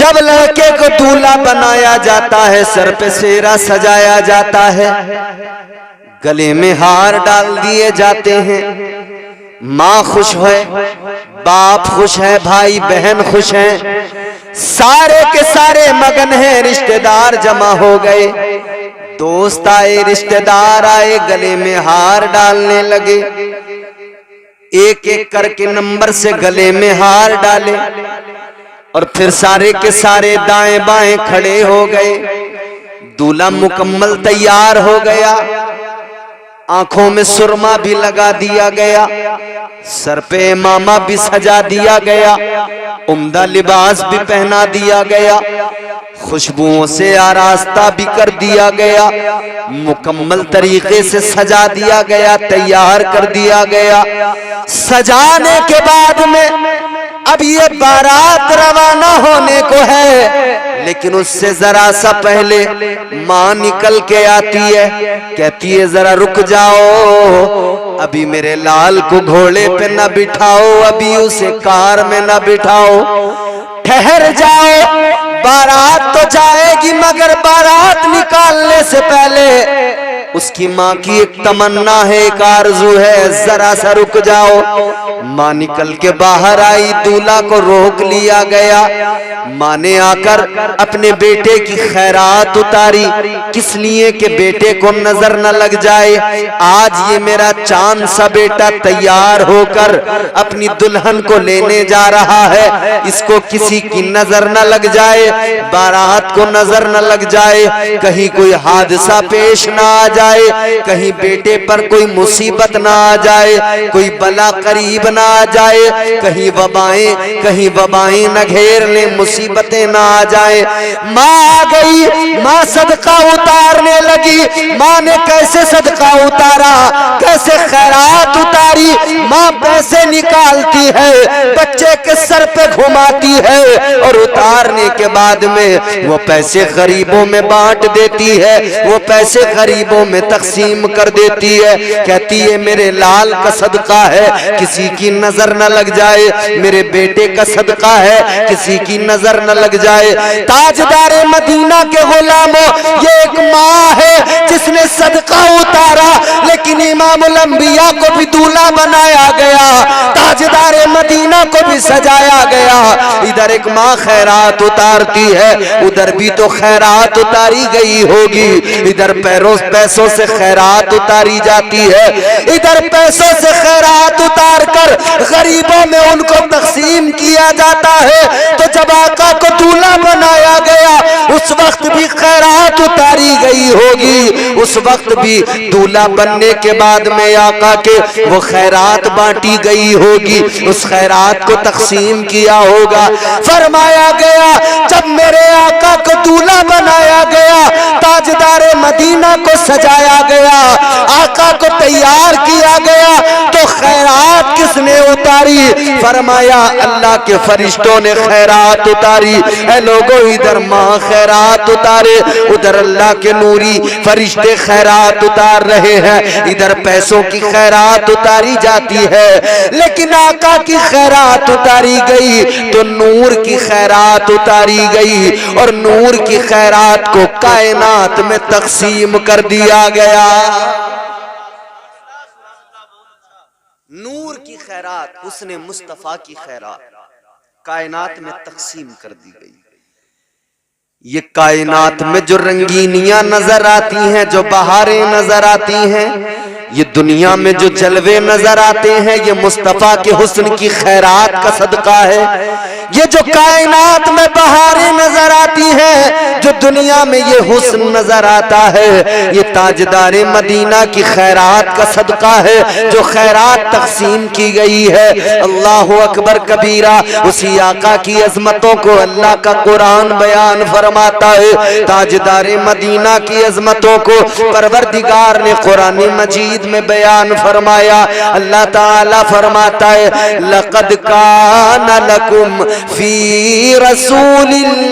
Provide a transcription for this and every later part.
जब लड़के को दूल्हा बनाया जाता है, सर पे सेहरा सजाया जाता है, गले में हार डाल दिए जाते हैं, माँ खुश है, बाप खुश है, भाई बहन खुश हैं, सारे के सारे मगन हैं, रिश्तेदार जमा हो गए, दोस्त आए, रिश्तेदार आए, गले में हार डालने लगे, एक एक करके नंबर से गले में हार डाले और फिर सारे के सारे दाएं बाएं खड़े हो गए। दूल्हा मुकम्मल तैयार हो गया, आंखों में सुरमा भी लगा दिया गया, सर पे इमामा भी सजा दिया गया, उम्दा लिबास भी पहना दिया गया, खुशबुओं से आरास्ता भी कर दिया गया, मुकम्मल तरीके से सजा दिया गया, तैयार कर दिया गया। सजाने के बाद में अब ये बारात रवाना होने को है, लेकिन उससे जरा सा पहले माँ निकल के आती है, कहती है जरा रुक जाओ, अभी मेरे लाल को घोड़े पे न बिठाओ, अभी उसे कार में न बिठाओ, ठहर जाओ, बारात तो जाएगी मगर बारात निकालने से पहले उसकी माँ की एक तमन्ना है, एक आरज़ू है, जरा सा रुक जाओ। माँ निकल के बाहर आई, दूल्हा को रोक लिया गया। माँ ने आकर अपने बेटे की खैरात उतारी, किस लिए कि बेटे को नजर न लग जाए, आज ये मेरा चांद सा बेटा तैयार होकर अपनी दुल्हन को लेने जा रहा है, इसको किसी की नजर न लग जाए, बारात को नजर न लग जाए, कहीं कोई हादसा पेश ना आ जाए, कहीं बेटे पर कोई मुसीबत ना आ जाए, कोई बला करीब ना आ जाए, कहीं वबाएं न घेर ले, मुसीबतें ना आ जाए। माँ आ गई, माँ सदका उतारने लगी। माँ ने कैसे सदका उतारा, कैसे खैरात उतारी, माँ पैसे निकालती है, बच्चे के सर पे घुमाती है और उतारने के बाद में वो पैसे गरीबों में बांट देती है, वो पैसे गरीबों में तकसीम कर देती है, कहती है मेरे लाल का सदका है, किसी की नजर न लग जाए, मेरे बेटे का सदका है, किसी की नजर न लग जाए। ताजदारे मदीना के गुलामों, ये एक माँ है जिसने सदका उतारा, लेकिन इमामुल अंबिया को भी दूल्हा बनाया गया, ताजदारे मदीना को भी सजाया गया। इधर एक माँ खैरात उतारती है, उधर भी तो खैरात उतारी गई होगी, इधर पैसों से खैरात उतारी जाती है, इधर पैसों से खैरात उतार कर गरीबों में उनको तकसीम किया जाता है। तो जब आका को दूल्हा बनाया गया, उस वक्त भी खैरात उतारी गई होगी, उस वक्त भी दूल्हा बनने के बाद में आका के वो खैरात बांटी गई होगी, उस खैरात को तकसीम किया होगा। फरमाया गया जब मेरे आका को दूल्हा बनाया गया, ताजदारे मदीना को सजाया गया, आका को तैयार किया गया, तो खैरात किसने उतारी? फरमाया अल्लाह के फरिश्तों ने खैरात उतारी। ऐ लोगों, इधर माँ खैरात उतारे, उधर अल्लाह के नूरी फरिश्ते खैरात उतार रहे हैं, इधर पैसों की खैरात उतारी जाती है। लेकिन आका की खैरात उतारी गई तो नूर की खैरात उतारी गई, और नूर की खैरात को कायनात में तकसीम कर दिया गया। नूर की खैरात, उसने मुस्तफा की खैरात कायनात में तकसीम कर दी गई। ये कायनात में जो रंगीनियां नजर आती हैं, जो बहारें नजर आती हैं, ये दुनिया में जो जलवे नजर आते हैं, ये मुस्तफा के हुस्न की खैरात का सदका है। ये जो कायनात में बहारें नजर आती हैं, जो दुनिया में ये हुस्न नजर आता है, ये ताजदारे मदीना की खैरात का सदका है, जो खैरात तकसीम की गई है। अल्लाह अकबर कबीरा। उसी आका की अजमतों को अल्लाह का कुरान बयान फरमाता है, ताजदारे मदीना की अजमतों को परवरदिगार ने कुरान मजीद में बयान फरमाया। अल्लाह ताला फरमाता है, लक़द काना लकुम फी रसूलिल्लाहि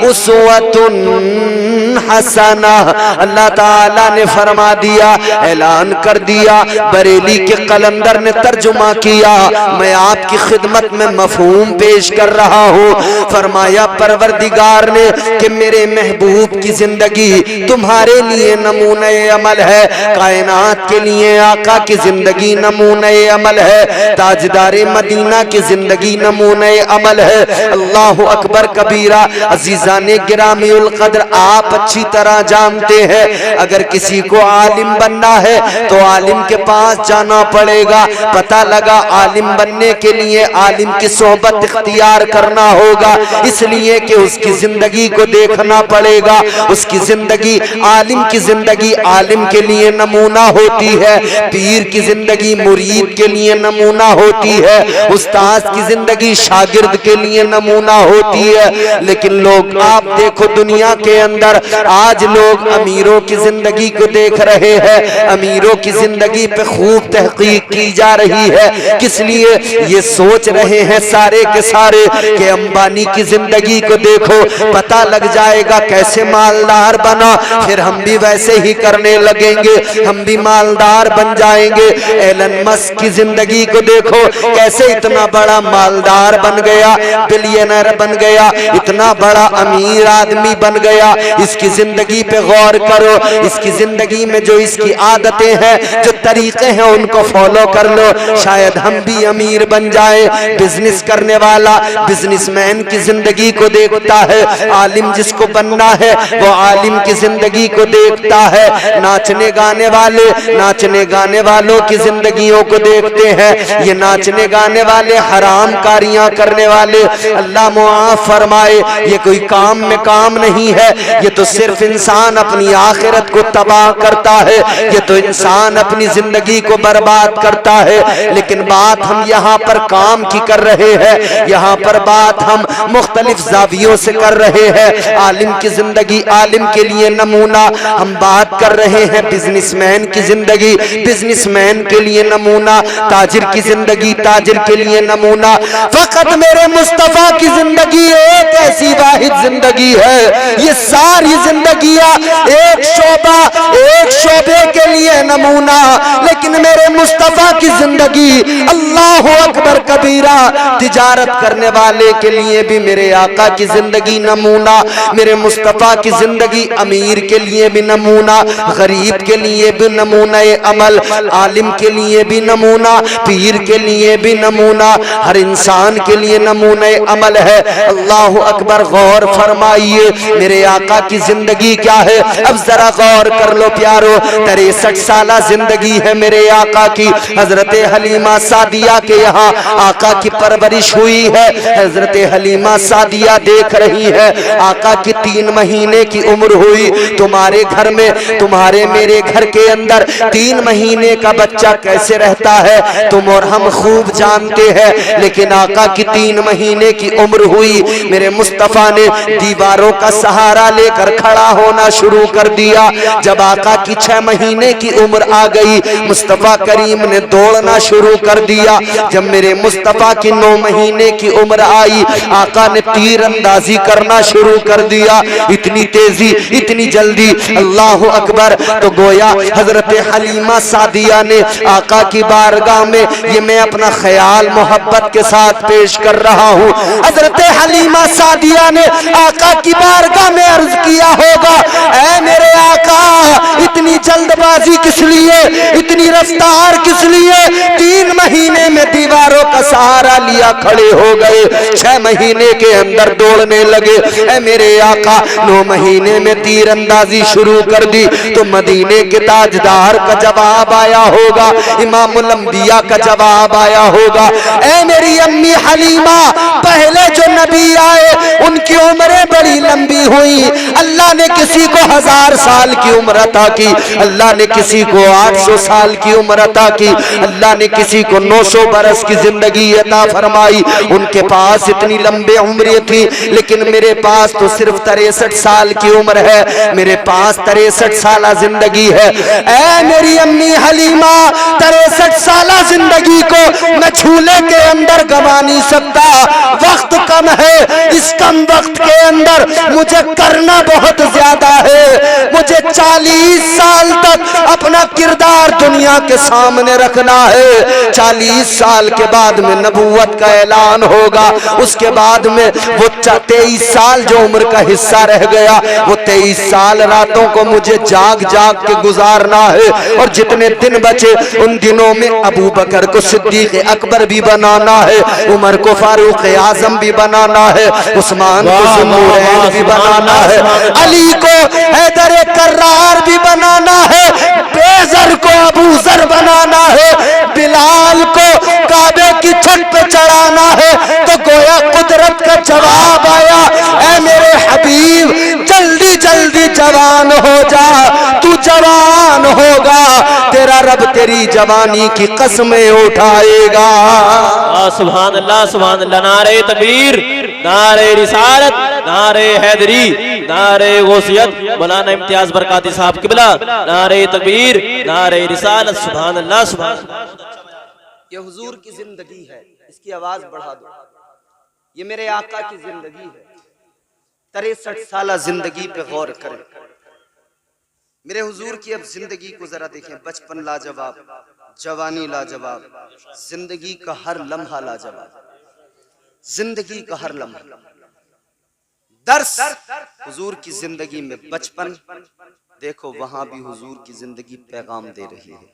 उस्वतुन हसना। अल्लाह ताला ने फरमा दिया, ऐलान कर दिया, बरेली के कलंदर ने तर्जुमा किया, मैं आपकी खिदमत में मफहूम पेश कर रहा हूँ। फरमाया परवरदिगार ने कि मेरे महबूब की जिंदगी तुम्हारे लिए नमूने अमल है, कायनात के लिए आका की जिंदगी नमूने अमल है, ताजदारे मदीना की जिंदगी नमूने अमल है। अल्लाह अकबर कबीरा। अजीजाने गिरामी उल कद्र, आप अच्छी तरह जानते हैं अगर किसी को आलिम बनना है तो आलिम के पास जाना पड़ेगा। पता लगा आलिम बनने के लिए आलिम की सोहबत इख्तियार करना होगा, इसलिए कि उसकी जिंदगी को देखना पड़ेगा। उसकी जिंदगी, आलिम की जिंदगी आलिम के लिए नमूना होती है, पीर की जिंदगी मुरीद के लिए नमूना होती है, उस्ताद की जिंदगी शागिर्द के लिए नमूना होती है। लेकिन लोग, आप देखो दुनिया के अंदर आज लोग अमीरों की जिंदगी को देख रहे हैं, अमीरों की जिंदगी पे खूब तहकीक की जा रही है। किस लिए? ये सोच रहे हैं सारे के सारे कि अंबानी की जिंदगी को देखो, पता लग जाएगा कैसे मालदार बना, फिर हम भी वैसे ही करने लगेंगे, हम भी मालदार बन जाएंगे। एलन मस्क की जिंदगी को देखो, कैसे इतना बड़ा मालदार बन गया, बिलियनर बन गया, इतना बड़ा अमीर आदमी बन गया। इसकी जिंदगी पे गौर करो, इसकी जिंदगी में जो इसकी आदतें हैं, जो तरीके हैं, उनको फॉलो कर लो, शायद हम भी अमीर बन जाए। बिजनेस करने वाला बिजनेसमैन की जिंदगी को देखता है, आलिम जिसको बनना है वो आलिम की जिंदगी को देखता है। नाचने गाने वाले नाचने गाने वालों की जिंदगियों को देखते हैं। ये नाचने गाने वाले, हराम कारियां करने वाले, अल्लाह मुआफ फरमाए, ये कोई काम में काम नहीं है, ये तो सिर्फ इंसान अपनी आखिरत को तबाह करता है, ये तो इंसान अपनी जिंदगी को बर्बाद करता है। लेकिन बात हम यहाँ पर काम की कर रहे हैं, यहाँ पर बात हम मुख्तलिफ ज़ावियों से कर रहे हैं। आलिम की जिंदगी आलिम के लिए नमूना, हम बात कर रहे हैं बिजनेसमैन की जिंदगी बिजनेसमैन के लिए नमूना, ताजिर की जिंदगी ताजिर के लिए नमूना। फकत मेरे मुस्तफा की जिंदगी एक ऐसी वाहिद जिंदगी है, ये सारी जिंदगियां एक शोबे के लिए नमूना, लेकिन मेरे मुस्तफा की जिंदगी, अल्लाह अकबर कबीरा, तिजारत करने वाले के लिए भी मेरे आका की जिंदगी नमूना, मेरे मुस्तफा की जिंदगी अमीर के लिए भी नमूना, गरीब के लिए भी नमूना अमल, आलिम के लिए भी नमूना, पीर के लिए भी नमूना, हर इंसान के लिए नमूना अमल है। अल्लाह अकबर। गौर फरमाइए मेरे आका की जिंदगी क्या है। अब जरा गौर कर लो प्यारो, 63 साल जिंदगी है मेरे आका की। हजरत हलीमा सादिया के यहाँ आका की परवरिश हुई है। हजरत हलीमा सादिया देख रही है, आका की 3 महीने की उम्र हुई। तुम्हारे घर में, तुम्हारे मेरे घर के अंदर 3 महीने का बच्चा कैसे रहता है तुम और हम खूब जानते हैं। लेकिन आका की 3 महीने की उम्र हुई, मेरे मुस्तफा ने दीवारों का सहारा लेकर खड़ा होना शुरू कर दिया। जब आका की 6 महीने की उम्र आ गई, मुस्तफा करीम ने दौड़ना शुरू कर दिया। जब मेरे मुस्तफा की 9 महीने की उम्र आई, आका ने तीर अंदाजी करना शुरू कर दिया। इतनी तेजी, इतनी जल्दी, अल्लाह अकबर। तो गोया हजरत हलीमा सादिया ने आका की बारगाह में, ये मैं अपना ख्याल मोहब्बत के साथ पेश कर रहा हूँ, हजरत हलीमा सादिया ने आका की बारगाह में अर्ज किया होगा, ऐ मेरे आका, इतनी जल्दबाजी किस लिए, इतनी रफ्तार किस लिए? 3 महीने में दीवारों का सहारा लिया खड़े हो गए, 6 महीने के अंदर दौड़ने लगे। ऐ मेरे आका 9 महीने में तीर अंदाजी शुरू कर दी। तो मदीने के ताजदार का जवाब आया होगा, इमामुल अंबिया का जवाब आया होगा, ऐ मेरी अम्मी हलीमा, पहले जो नबी आए उनकी उम्रें बड़ी लंबी हुई। अल्लाह ने किसी को 1000 साल की उम्र अता की, अल्लाह ने किसी को 800 साल की उम्र अता की, अल्लाह ने किसी को 900 बरस की जिंदगी अता फरमाई। उनके पास इतनी लंबी उम्र थी, लेकिन मेरे पास तो सिर्फ 63 साल की उम्र है, मेरे पास 63 साल जिंदगी है। ऐ मेरी अम्मी हलीमा, 63 साल जिंदगी को मैं झूले के अंदर गवा नहीं सकता, वक्त कम है इस कम वक्त के अंदर मुझे करना बहुत ज्यादा है। मुझे 40 साल तक अपना किरदार दुनिया के सामने रखना है। 40 साल के बाद में नबूवत का ऐलान होगा। उसके बाद में वो 23 साल जो उम्र का हिस्सा रह गया, वो 23 साल रातों को मुझे जाग जाग के गुजारना है। और जितने दिन बचे उन दिनों में अबू बकर को सिद्दीक अकबर भी बनाना है, उमर को फारूक आजम भी बनाना है, उस्मान को ज़ुन्नूरैन भी बनाना है, अली को हैदर कर्रार भी बनाना है, बेज़र को अबू ज़र बनाना है, बिलाल को काबे की छत पे चढ़ाना है। तो गोया कुदरत का जवाब आया, ऐ मेरे हबीब जल्दी जल्दी जवान हो जा, तू जवान होगा, तेरा रब तेरी जवानी की कसमें उठाएगा। सुभान अल्लाह, सुभान अल्लाह। नारे तकबीर, नारे रिसालत, नारे हैदरी, नारे गौसियत, मौलाना इम्तियाज बरकाती साहब किबला, नारे तकबीर, नारे रिसालत, सुभान अल्लाह, सुभान अल्लाह। ये हुजूर की जिंदगी है, इसकी आवाज बढ़ा दो। ये मेरे आका की जिंदगी है। 63 साल जिंदगी पे गौर करें। मेरे हुजूर की अब जिंदगी को जरा देखें। बचपन लाजवाब, जवानी लाजवाब, जिंदगी का हर लम्हा लाजवाब, जिंदगी का हर लम्हा दर्स हुजूर की जिंदगी में। बचपन देखो, वहां भी हुजूर की जिंदगी पैगाम दे रही है।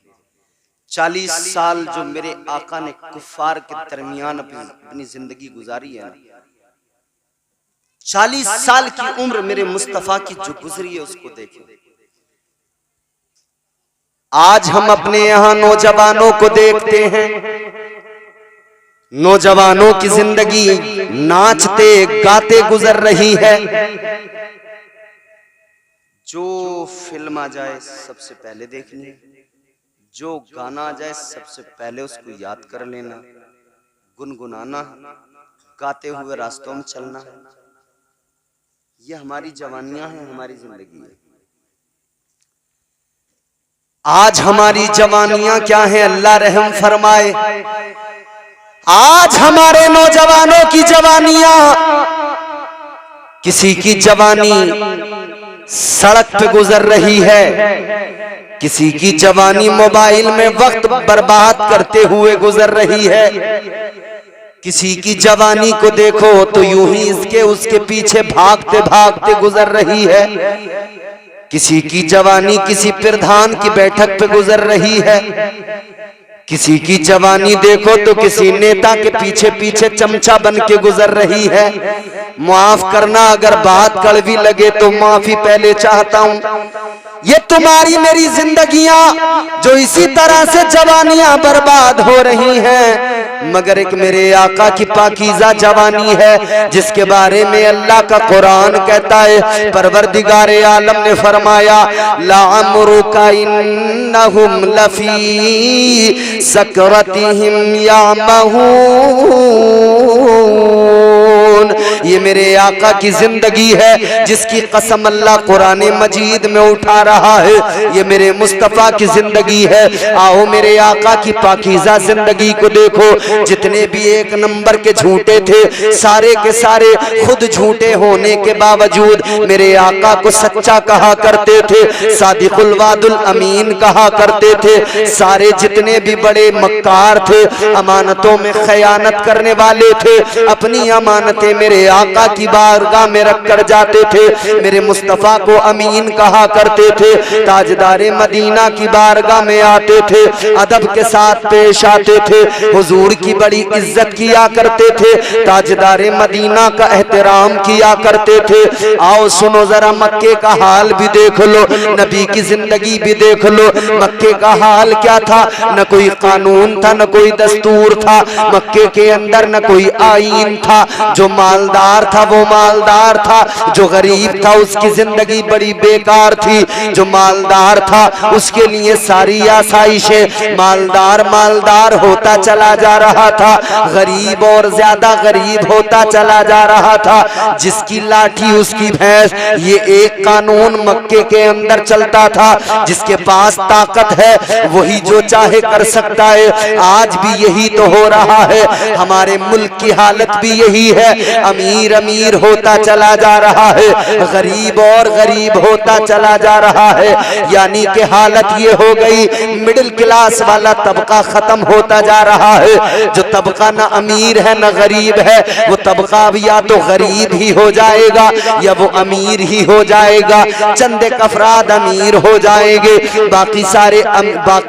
40 साल जो मेरे आका ने कुफार के दरमियान अपनी जिंदगी गुजारी है, 40 साल की उम्र मेरे मुस्तफा की जो गुजरी है उसको देखो। आज हम अपने यहाँ नौजवानों को देखते हैं, नौजवानों की जिंदगी नाचते गाते गुजर रही है। जो फिल्म आ जाए सबसे पहले देखनी है, जो गाना आ जाए सबसे पहले उसको याद कर लेना, गुनगुनाना, गाते हुए रास्तों में चलना। ये हमारी जवानियां हैं, हमारी जिंदगी है। आज हमारी जवानियां क्या हैं, अल्लाह रहम फरमाए। आज हमारे नौजवानों की जवानियां, किसी की जवानी सड़क पे गुजर रही है, किसी की जवानी मोबाइल में वक्त बर्बाद करते हुए गुजर रही है, किसी की जवानी को देखो तो यूं ही इसके उसके पीछे भागते भागते गुजर रही है, किसी की जवानी किसी प्रधान की बैठक पे गुजर रही है, किसी की जवानी देखो तो किसी नेता के पीछे पीछे चमचा बन के गुजर रही है। माफ करना अगर बात कड़वी लगे तो माफी पहले चाहता हूँ। ये तुम्हारी मेरी जिंदगियां जो इसी तरह से जवानियां बर्बाद हो रही हैं, मगर एक मेरे आका की पाकीज़ा जवानी है जिसके बारे में अल्लाह का कुरान कहता है। परवरदिगारे आलम ने फरमाया, लाअमरुका इन्नहुम लफी सकरतिहिम यामहून। ये मेरे आका की जिंदगी है जिसकी कसम अल्लाह कुरान मजीद में उठा रहा है। ये मेरे मुस्तफा की जिंदगी है। आओ मेरे आका की पाकीज़ा जिंदगी को देखो। जितने भी एक नंबर के झूठे थे, सारे के सारे खुद झूठे होने के बावजूद मेरे आका को सच्चा कहा करते थे, सादिकुल वादुल अमीन कहा करते थे। सारे जितने भी बड़े मक्कार थे, अमानतों में खयानत करने वाले थे, अपनी अमानतें मेरे आका की बारगाह में रख कर जाते थे। मेरे मुस्तफा को अमीन कहा करते थे। ताजदारे मदीना की बारगाह में आते थे, अदब के साथ पेश आते थे, हुजूर की बड़ी इज्जत किया करते थे, ताजदारे मदीना का एहतराम किया करते थे। आओ सुनो जरा मक्के का हाल भी देख लो, नबी की जिंदगी भी देख लो। मक्के का हाल क्या था? न कोई कानून था, न कोई दस्तूर था। मक्के के अंदर न कोई आईन था। जो मालदार था वो मालदार था, जो गरीब था उसकी जिंदगी बड़ी बेकार थी। जो मालदार था उसके लिए सारी आसाइशें, मालदार मालदार होता चला जा रहा था, गरीब और ज्यादा गरीब होता चला जा रहा था। जिसकी लाठी उसकी भैंस, ये एक कानून मक्के के अंदर चलता था। जिसके पास ताकत है वही जो चाहे कर सकता है। आज भी यही तो हो रहा है। हमारे मुल्क की हालत भी यही है। अमीर अमीर अमीर होता चला जा रहा है, गरीब और गरीब होता चला जा रहा है। यानी कि हालत ये हो गई, मिडिल क्लास वाला तबका खत्म होता जा रहा है। जो तबका ना अमीर है ना गरीब है, वो तबका अब या तो गरीब ही हो जाएगा या वो अमीर ही हो जाएगा। चंद एक अफराद अमीर हो जाएंगे, बाकी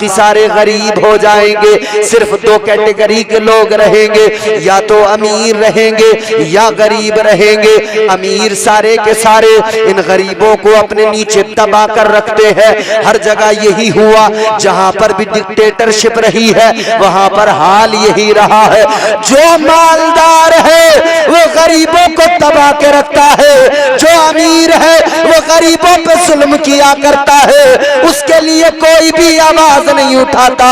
सारे गरीब हो जाएंगे। सिर्फ दो कैटेगरी के लोग रहेंगे, या तो अमीर रहेंगे या गरीब रहेंगे। अमीर सारे के सारे इन गरीबों को अपने नीचे दबा कर रखते हैं। हर जगह यही हुआ, जहां पर भी डिक्टेटरशिप रही है वहां पर हाल यही रहा है। जो मालदार है वो गरीबों को दबा के रखता है, जो अमीर है वो गरीबों पे जुल्म किया करता है, उसके लिए कोई भी आवाज नहीं उठाता,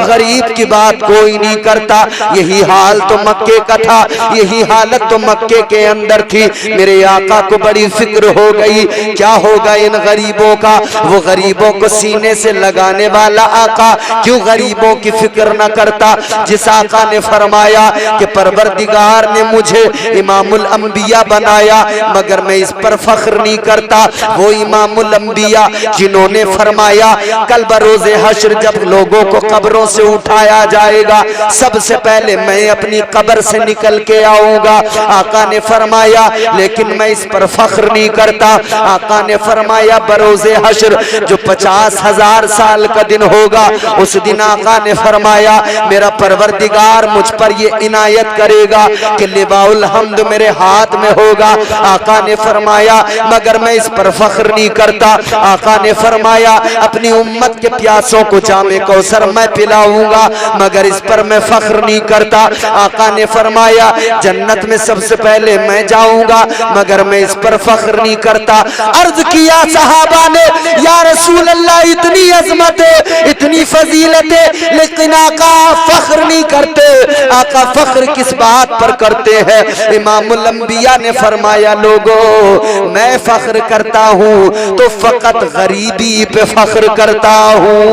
गरीब की बात कोई नहीं करता। यही हाल तो मक्के का था, यही हालत तो मक्के के अंदर थी। मेरे आका को बड़ी फिक्र हो गई, क्या होगा इन गरीबों का। वो गरीबों को सीने से लगाने वाला आका क्यों गरीबों की फिक्र न करता। जिस आका ने फरमाया कि परवरदिगार ने मुझे इमामुल अंबिया बनाया मगर मैं इस पर फख्र नहीं करता, वो इमामुल अंबिया जिन्होंने फरमाया कल बरोज़े हश्र जब लोगों को कब्रों से उठाया जाएगा सबसे पहले मैं अपनी कब्र से निकल के आऊंगा। आका ने फरमाया लेकिन मैं इस पर फख्र नहीं करता। आका ने फरमाया बरोज़े हश्र जो 50,000 साल का दिन होगा, उस दिन आका ने फरमाया मेरा परवरदिगार मुझ पर ये इनायत करेगा कि लिवाउल हम्द मेरे हाथ में होगा। आका ने फरमाया मगर मैं इस पर फख्र नहीं करता। आका ने फरमाया अपनी उम्मत के प्यासों को जामे कौसर मैं पिलाऊंगा मगर इस पर मैं फख्र नहीं करता। आका ने फरमाया जन्नत में सबसे पहले मैं जाऊंगा मगर मैं इस पर फख्र नहीं करता। अर्ज किया सहाबा ने या रसूल अल्लाह इतनी अजमत है, इतनी फजीलत है, लेकिन आका फख्र नहीं करते। आका फख्र किस बात पर करते हैं। इमामुल अंबिया ने फरमाया लोगों मैं फख्र करता हूँ तो फकत गरीबी पे फख्र करता हूँ।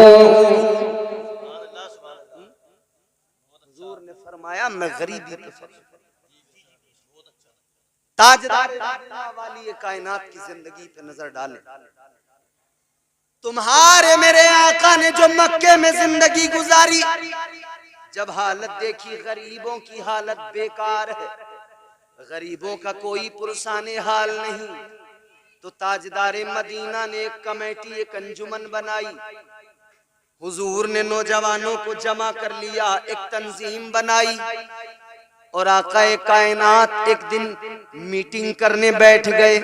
हुजूर ने फरमाया मैं गरीबी पे फख्र। ताजदार वाली कायनात की जिंदगी पे नजर डालें। तुम्हारे मेरे आका ने जो मक्के में जिंदगी गुजारी, जब हालत देखी गरीबों की हालत बेकार है, गरीबों का कोई पुरसाने हाल नहीं, तो ताजदारे मदीना ने एक कमेटी एक अंजुमन बनाई। हुजूर ने नौजवानों को जमा कर लिया, एक तंजीम बनाई और आकाए कायनात एक दिन मीटिंग करने बैठ गए।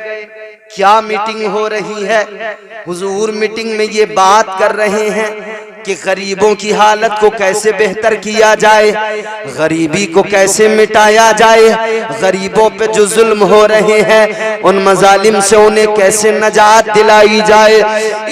क्या मीटिंग हो रही है? हुजूर मीटिंग में ये बात कर रहे हैं कि गरीबों की हालत को कैसे बेहतर किया जाए, गरीबी को कैसे मिटाया जाए, गरीबों पे जो जुल्म हो रहे हैं उन मजालिम से उन्हें कैसे नजात दिलाई जाए।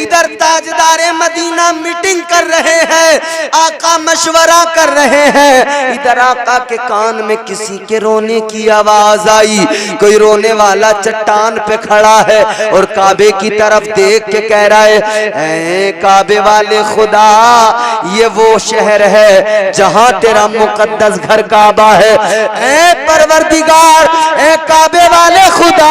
इधर ताजदारे मदीना मीटिंग कर रहे हैं, आका मशवरा कर रहे हैं। इधर आका के कान में किसी के रोने की आवाज आई। कोई रोने वाला चट्टान पे खड़ा है और काबे की तरफ देख के कह रहा है ऐ काबे वाले खुदा, ये वो शहर है जहां तेरा मुकद्दस घर काबा है। ऐ परवरदिगार, ऐ काबे वाले खुदा,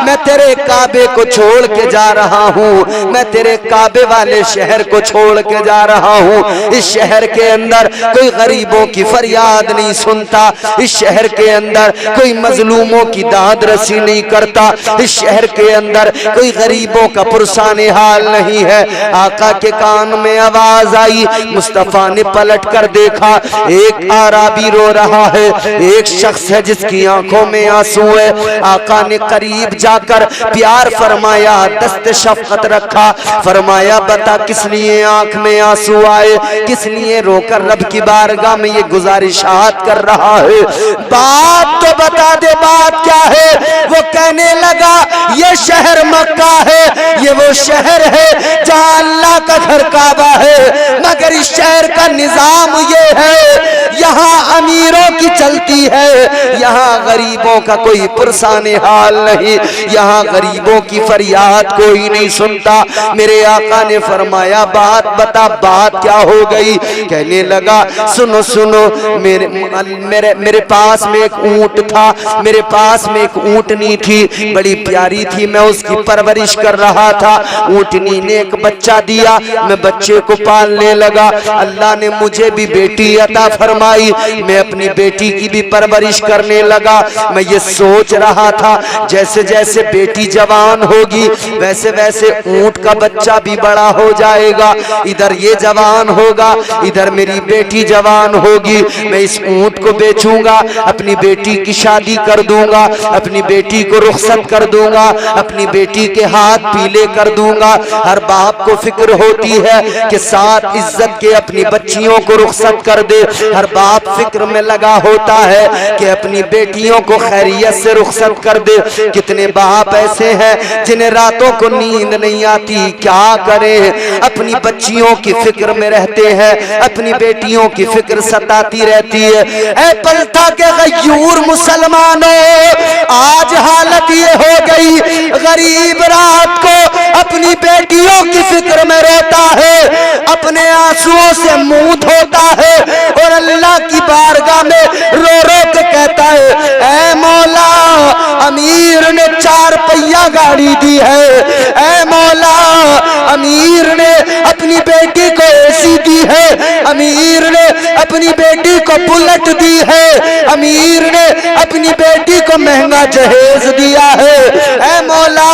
मैं तेरे काबे को छोड़ के जा रहा हूँ, मैं तेरे काबे वाले शहर को छोड़ के जा रहा हूँ। इस शहर के अंदर कोई गरीबों की फरियाद नहीं सुनता, इस शहर के अंदर कोई मजलूमों की दाद रसी नहीं करता, इस शहर के अंदर कोई गरीबों का पुरसाने हाल नहीं है। आका के कान में आवाज आई। मुस्तफा ने पलट कर देखा, एक आराबी रो रहा है, एक शख्स है जिसकी आंखों में आंसू है। आका ने करीब जाकर प्यार फरमाया, दस्त शफकत रखा, फरमाया बता किस लिए आंख में आंसू आए, किस लिए रोकर रब की बारगाह में ये गुजारिशात कर रहा है। बात तो बता दे, बात क्या है? वो कहने लगा ये शहर मक्का है, ये वो शहर है जहां अल्लाह का घर काबा है, मगर इस शहर का निजाम ये है, यहाँ अमीरों की चलती है, यहाँ गरीबों का कोई पुरसाने हाल नहीं, यहाँ गरीबों की फरियाद कोई नहीं सुनता। मेरे आका ने फरमाया बात बता, बात क्या हो गई? कहने लगा सुनो सुनो, मेरे पास में एक ऊंट था, मेरे पास में एक ऊंटनी थी, बड़ी प्यारी थी, मैं उसकी परवरिश कर रहा था। ऊंटनी ने एक बच्चा दिया, मैं बच्चे को पालने लगा। अल्लाह ने मुझे भी बेटी अता फरमाई, मैं अपनी बेटी की भी परवरिश करने लगा। मैं ये सोच रहा था जैसे जैसे बेटी जवान होगी वैसे वैसे ऊंट का बच्चा भी बड़ा हो जाएगा, इधर ये जवान होगा, इधर मेरी बेटी जवान होगी। मैं इस ऊंट को बेचूंगा, अपनी बेटी की शादी कर दूंगा, अपनी बेटी को रुखसत कर दूंगा, अपनी बेटी के हाथ पीले कर दूंगा। हर बाप को फिक्र होती है कि साथ इज्जत के अपनी बच्चियों को रुखसत कर दे। हर बाप फिक्र में लगा होता है कि अपनी बेटियों को खैरियत से रुखसत कर दे। कितने बाप ऐसे हैं जिन्हें रातों को नींद नहीं आती, क्या करें? अपनी बच्चियों की फिक्र में रहते हैं, अपनी बेटियों की फिक्र सताती रहती है। ऐ पलटा के गयूर मुसलमानों, आज हालत ये हो गई, गरीब रात को अपनी बेटियों की फिक्र में रोता है, अपने आंसुओं से मुंह धोता है और अल्लाह की बारगाह में रो रो के कहता है, ऐ मौला अमीर ने 4 पहिया गाड़ी दी है, ऐ मौला अमीर ने अपनी बेटी को एसी दी है, अमीर ने अपनी बेटी को बुलेट दी है, अमीर ने अपनी बेटी को महंगा जहेज दिया है। ऐ मौला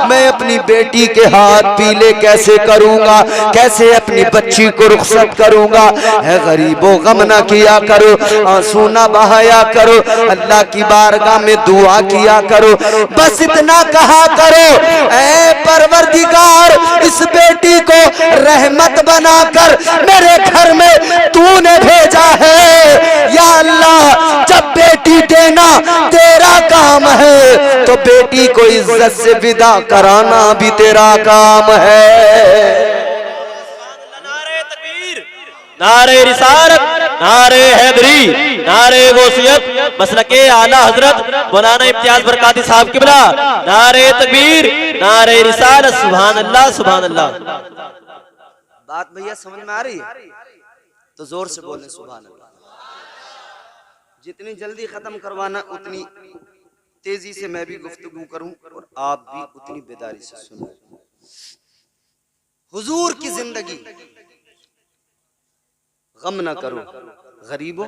मैं अपनी बेटी के हाथ पीले कैसे करूंगा, कैसे अपनी बच्ची को रुखसत करूंगा? है गरीबों गम ना किया करो, आंसू ना बहाया करो, अल्लाह की बारगाह में दुआ किया करो, बस इतना कहा करो, ऐ परवरदिगार इस बेटी को रहमत बनाकर मेरे घर में तूने भेजा है। या अल्लाह जब बेटी देना तेरा काम है तो बेटी को इज्जत से विदा कराना भी तेरा काम है। नारे रिसालत, नारे हैदरी, नारे गौसियत, मसलके आला हजरत मौलाना इम्तियाज बरकाती साहब किबला, नारे तकबीर, नारे रिसालत, सुभान अल्लाह सुभान अल्लाह। बात भैया समझ में आ रही है तो जोर से बोले सुभान अल्लाह। जितनी जल्दी खत्म करवाना उतनी तेजी से मैं भी गुफ्तगू करूं और आप भी उतनी बेदारी से सुनो। हुजूर की जिंदगी, गम न करो गरीबों,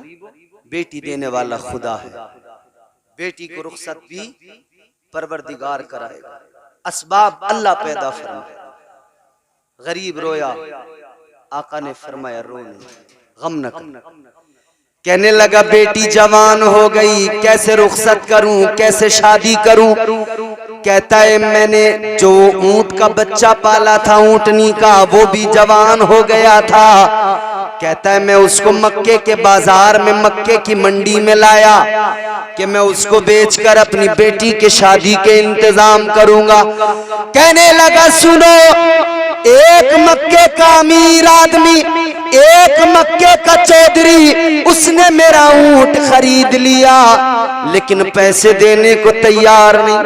बेटी देने वाला खुदा है, बेटी को रुखसत भी परवरदिगार कराएगा, असबाब अल्लाह पैदा फरमाए। गरीब रोया, आका ने फरमाया रो नहीं, गम न कर। कहने लगा बेटी जवान हो गई, कैसे रुखसत करूं, कैसे शादी करूं? कहता है मैंने जो ऊंट का बच्चा पाला था, ऊंटनी का, वो भी जवान हो गया था। कहता है मैं उसको मक्के के बाजार में, मक्के की मंडी में लाया कि मैं उसको बेचकर अपनी बेटी के शादी के इंतजाम करूंगा। कहने लगा सुनो, एक मक्के का अमीर आदमी, एक मक्के का चौधरी, उसने मेरा ऊंट खरीद लिया लेकिन पैसे देने को तैयार नहीं।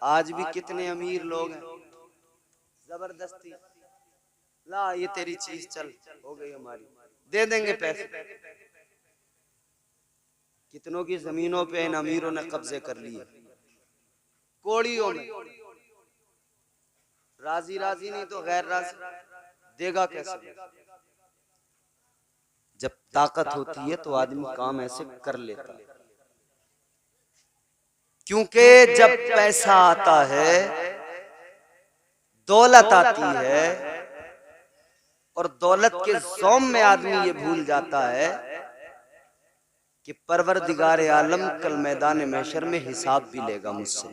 आज भी कितने अमीर लोग हैं, जबरदस्ती ला ये तेरी चीज चल हो गई हमारी, दे देंगे पैसे। कितनों की जमीनों पे इन अमीरों ने कब्जे कर लिए, कोड़ियों में। राजी राजी नहीं तो गैर राजी, देगा कैसे? जब ताकत होती है तो आदमी काम ऐसे कर लेता है, क्योंकि जब पैसा आता है, दौलत आती है, और दौलत के ज़ौम में आदमी ये भूल जाता है कि परवरदिगार आलम कल मैदान महशर में हिसाब भी लेगा मुझसे।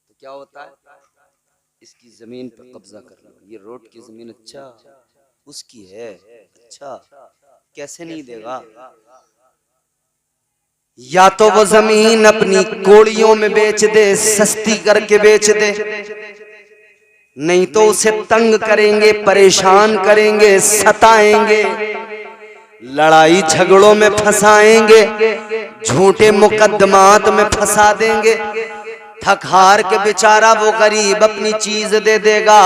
तो क्या होता है, इसकी जमीन पर कब्जा कर लो, ये रोड की जमीन अच्छा उसकी है, अच्छा कैसे नहीं देगा? या तो वो जमीन अपनी कोड़ियों में बेच दे, सस्ती करके बेच दे, नहीं तो उसे तंग करेंगे, परेशान करेंगे, सताएंगे, लड़ाई झगड़ों में फंसाएंगे, झूठे मुकदमात में फंसा देंगे। थक हार के बेचारा वो गरीब अपनी चीज दे देगा।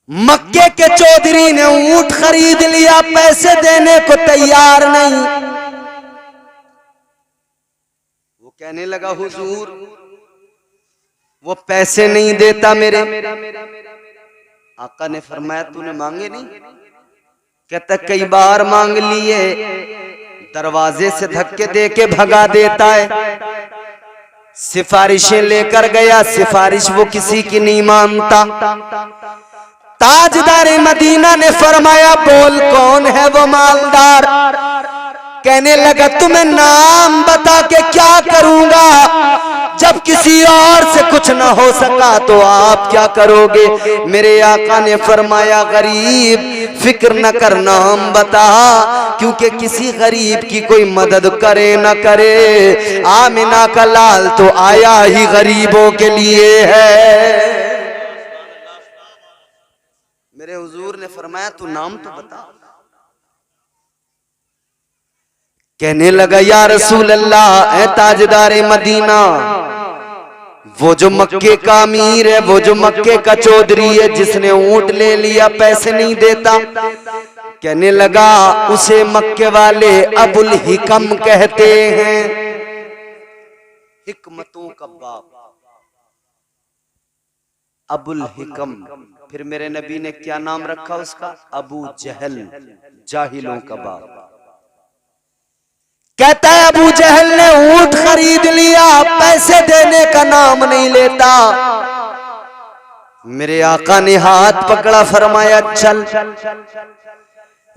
मक्के के चौधरी ने ऊंट खरीद लिया, पैसे देने को तैयार नहीं। वो कहने लगा हुजूर वो पैसे नहीं देता मेरे। आका ने फरमाया तूने मांगे नहीं? कहता कई बार मांग लिए, दरवाजे से धक्के दे के भगा देता है। सिफारिशें लेकर गया, सिफारिश वो किसी की नहीं मानता। ताजदार मदीना ने फरमाया बोल कौन है वो मालदार? कहने लगा तुम्हें नाम बता के क्या करूंगा? जब किसी और से कुछ ना हो सका तो आप क्या करोगे? मेरे आका ने फरमाया गरीब फिक्र न कर, नाम बता, क्योंकि किसी गरीब की कोई मदद करे न करे, आमिना का लाल तो आया ही गरीबों के लिए है। मेरे हुजूर ने फरमाया तू नाम तो बता। कहने लगा या रसूल अल्लाह ए ताजदार मदीना, वो जो मक्के का अमीर है, वो जो मक्के का चौधरी है, जिसने ऊंट ले लिया पैसे नहीं देता, कहने लगा उसे मक्के वाले अबुल हिकम कहते हैं, हिकमतों का बाप अबुल हिकम। फिर मेरे नबी ने क्या नाम रखा उसका? अबू जहल, जाहिलों का बाप। कहता है अबू जहल ने ऊंट खरीद लिया, पैसे देने का नाम नहीं लेता। मेरे आका ने हाथ पकड़ा, फरमाया चल।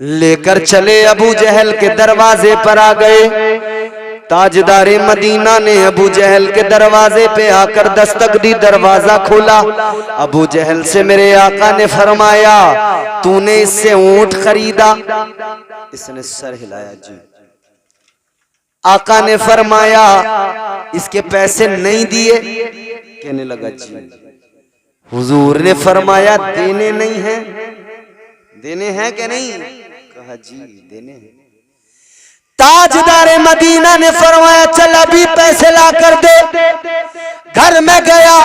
लेकर चले, अबू जहल के दरवाजे पर आ गए। ताजदारे मदीना ने अबू जहल के दरवाजे पे आकर दस्तक दी, दरवाजा खोला। अबू जहल से मेरे आका ने फरमाया तूने इससे ऊंट खरीदा? इसने सर हिलाया जी। आका ने फरमाया इसके पैसे नहीं दिए? कहने लगा जी। हुजूर ने फरमाया देने नहीं है? देने हैं कि नहीं? कहा जी देने हैं। ताजदारे मदीना ने फरमाया चल अभी पैसे ला कर दे। घर में गया,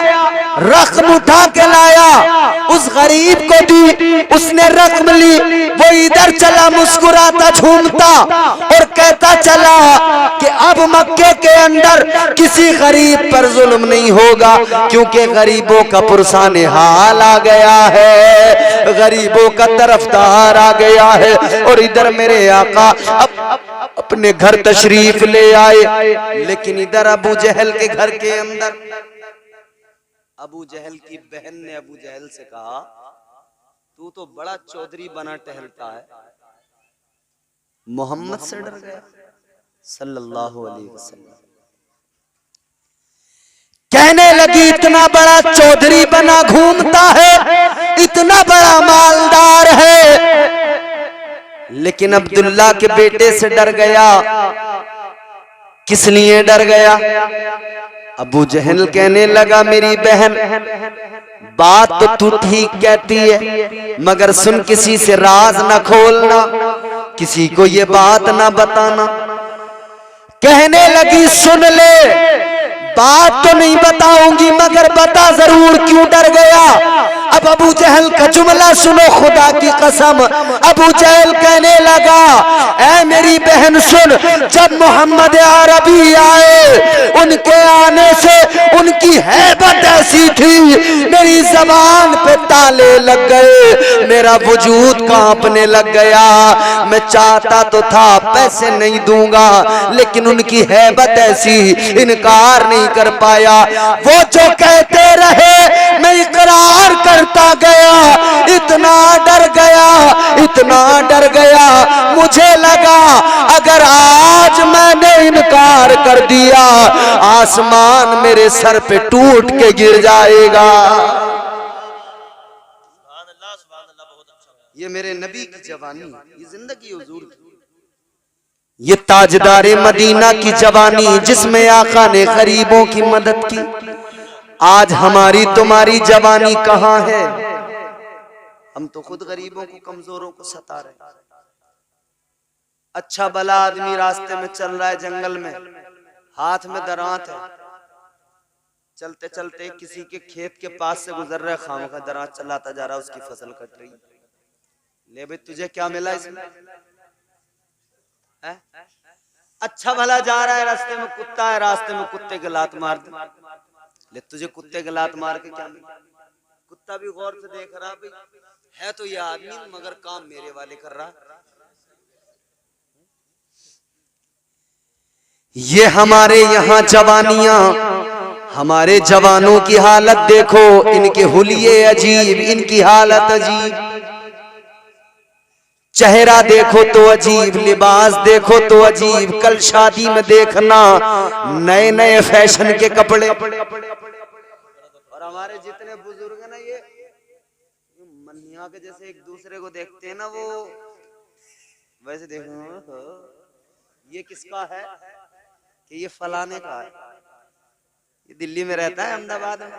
रकम उठा के लाया, उस गरीब को दी, उसने रकम ली। वो इधर चला मुस्कुराता झूमता और कहता चला कि अब मक्के के अंदर किसी गरीब पर जुल्म नहीं होगा, क्योंकि गरीबों का पुरसाने हाल आ गया है, गरीबों का तरफदार आ गया है। और इधर मेरे आका अपने घर तशरीफ ले आए। लेकिन इधर अबू जहल के घर के अंदर अबू जहल की बहन ने अबू जहल से कहा तू तो बड़ा चौधरी बना टहलता है, मोहम्मद से डर गया सल्लल्लाहु अलैहि वसल्लम। कहने लगी इतना बड़ा चौधरी बना घूमता है, इतना बड़ा मालदार है, लेकिन अब्दुल्ला के बेटे से डर गया। किस लिए डर गया? अबू जहल कहने लगा मेरी बहन बात तो तू ठीक कहती है, मगर सुन किसी से राज ना खोलना, किसी को ये बात ना बताना। कहने लगी सुन ले, बात तो नहीं बताऊंगी मगर बता जरूर क्यों डर गया। अब अबू जहल का जुमला सुनो, खुदा की कसम। अबू जहल कहने लगा ऐ मेरी बहन सुन, जब मोहम्मद अरबी आए उनके आने से उनकी हैबत ऐसी थी, मेरी जबान पे ताले लग गए, मेरा वजूद कांपने लग गया। मैं चाहता तो था पैसे नहीं दूंगा, लेकिन उनकी हैबत ऐसी, इनकार नहीं कर पाया। वो जो कहते रहे मैं इकरार करता गया, इतना डर गया, इतना डर गया, मुझे लगा अगर आज मैंने इनकार कर दिया आसमान मेरे सर पे टूट के गिर जाएगा। ये मेरे नबी की जवानी, ये जिंदगी हुजूर की, ये ताजदारे मदीना की जवानी जिसमें आका ने गरीबों की मदद की। आज हमारी तुम्हारी जवानी कहाँ है? हम तो खुद गरीबों को, कमजोरों को सता रहे हैं। अच्छा भला आदमी रास्ते में चल रहा है जंगल में, हाथ में दरांत है, चलते चलते किसी के खेत के पास से गुजर रहा है, खामखा दरांत चलाता जा रहा है, उसकी फसल कट रही। ले भाई तुझे क्या मिला इसमें? है? अच्छा भला जा रहा है, रास्ते में कुत्ता है, रास्ते में कुत्ते के लात मार दे, ले तुझे कुत्ते के लात मार के क्या मिला? कुत्ता भी गौर से देख रहा भाई है तो ये आदमी, मगर काम मेरे वाले कर रहा। ये हमारे यहाँ जवानियां, हमारे जवानों की हालत देखो, इनके हुलिये अजीब, इनकी हालत अजीब, चेहरा देखो तो अजीब, लिबास देखो तो अजीब। कल शादी में देखना नए नए फैशन के कपड़े। और हमारे जितने बुजुर्ग हैं ना, ये मनिया के जैसे एक दूसरे को देखते हैं ना, वो वैसे देखो ये किसका है कि ये फलाने का है, ये दिल्ली में रहता है, अहमदाबाद में,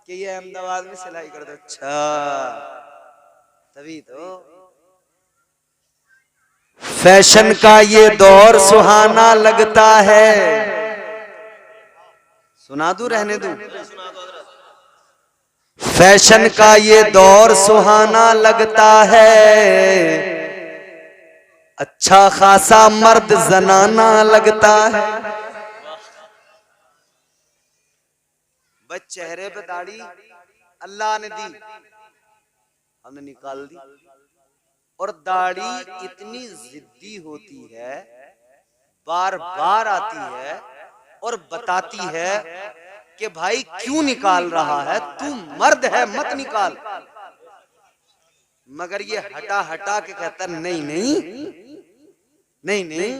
कि ये अहमदाबाद में सिलाई कर दो। अच्छा तभी तो फैशन का ये दौर सुहाना लगता है। सुना दूं रहने दूं? फैशन का ये दौर सुहाना लगता है, अच्छा खासा मर्द जनाना लगता है। बस चेहरे पे दाढ़ी अल्लाह ने दी, हमने निकाल दी, और दाढ़ी इतनी जिद्दी होती है, बार बार आती है और बताती है कि भाई क्यों निकाल रहा है, तू मर्द है मत निकाल। मगर ये हटा हटा के कहता नहीं नहीं नहीं नहीं,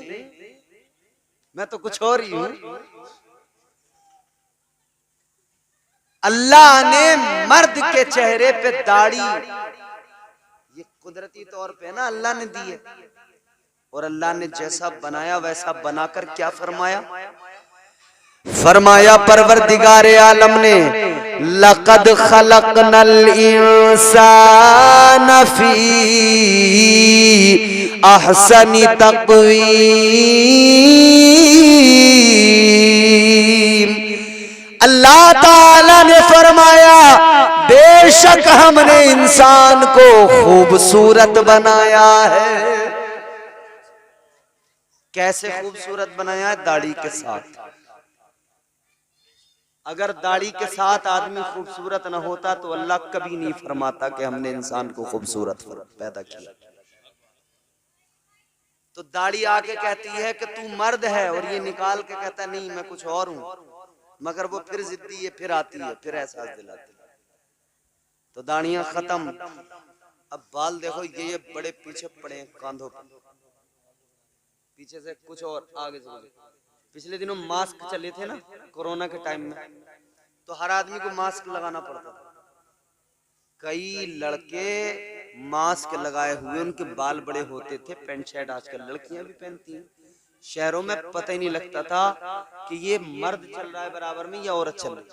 मैं तो कुछ और ही हूं। अल्लाह ने मर्द के चेहरे पे दाढ़ी, ये कुदरती तौर पे ना अल्लाह ने दी है, और अल्लाह ने जैसा बनाया वैसा बनाकर क्या फरमाया? फरमाया परवरदिगारे आलम ने, लक़द खलक़नल इंसान फी अहसनी तक़वीम। अल्लाह ताला ने फरमाया बेशक हमने इंसान को खूबसूरत बनाया है। कैसे खूबसूरत बनाया है? दाढ़ी के साथ। अगर दाढ़ी के साथ आदमी खूबसूरत न होता तो अल्लाह कभी नहीं फरमाता कि हमने इंसान को खूबसूरत पैदा किया। तो दाढ़ी आके कहती है कि तू मर्द है, और ये निकाल के कहता है नहीं मैं कुछ और हूं, मगर वो फिर जिद्दी है, फिर आती है, फिर एहसास दिलाती है। तो दाढ़ियां खत्म। अब बाल देखो, ये बड़े पीछे पड़े हैं कांधों पर, पीछे से कुछ और आगे से। पिछले दिनों मास्क चले थे ना कोरोना के टाइम में, तो हर आदमी को मास्क लगाना पड़ता था। कई लड़के मास्क लगाए हुए, उनके बाल बड़े होते थे, पैंट शर्ट आजकल लड़कियां भी पहनती हैं। शहरों में पता ही नहीं लगता था कि ये मर्द चल रहा है बराबर में या औरत चल रही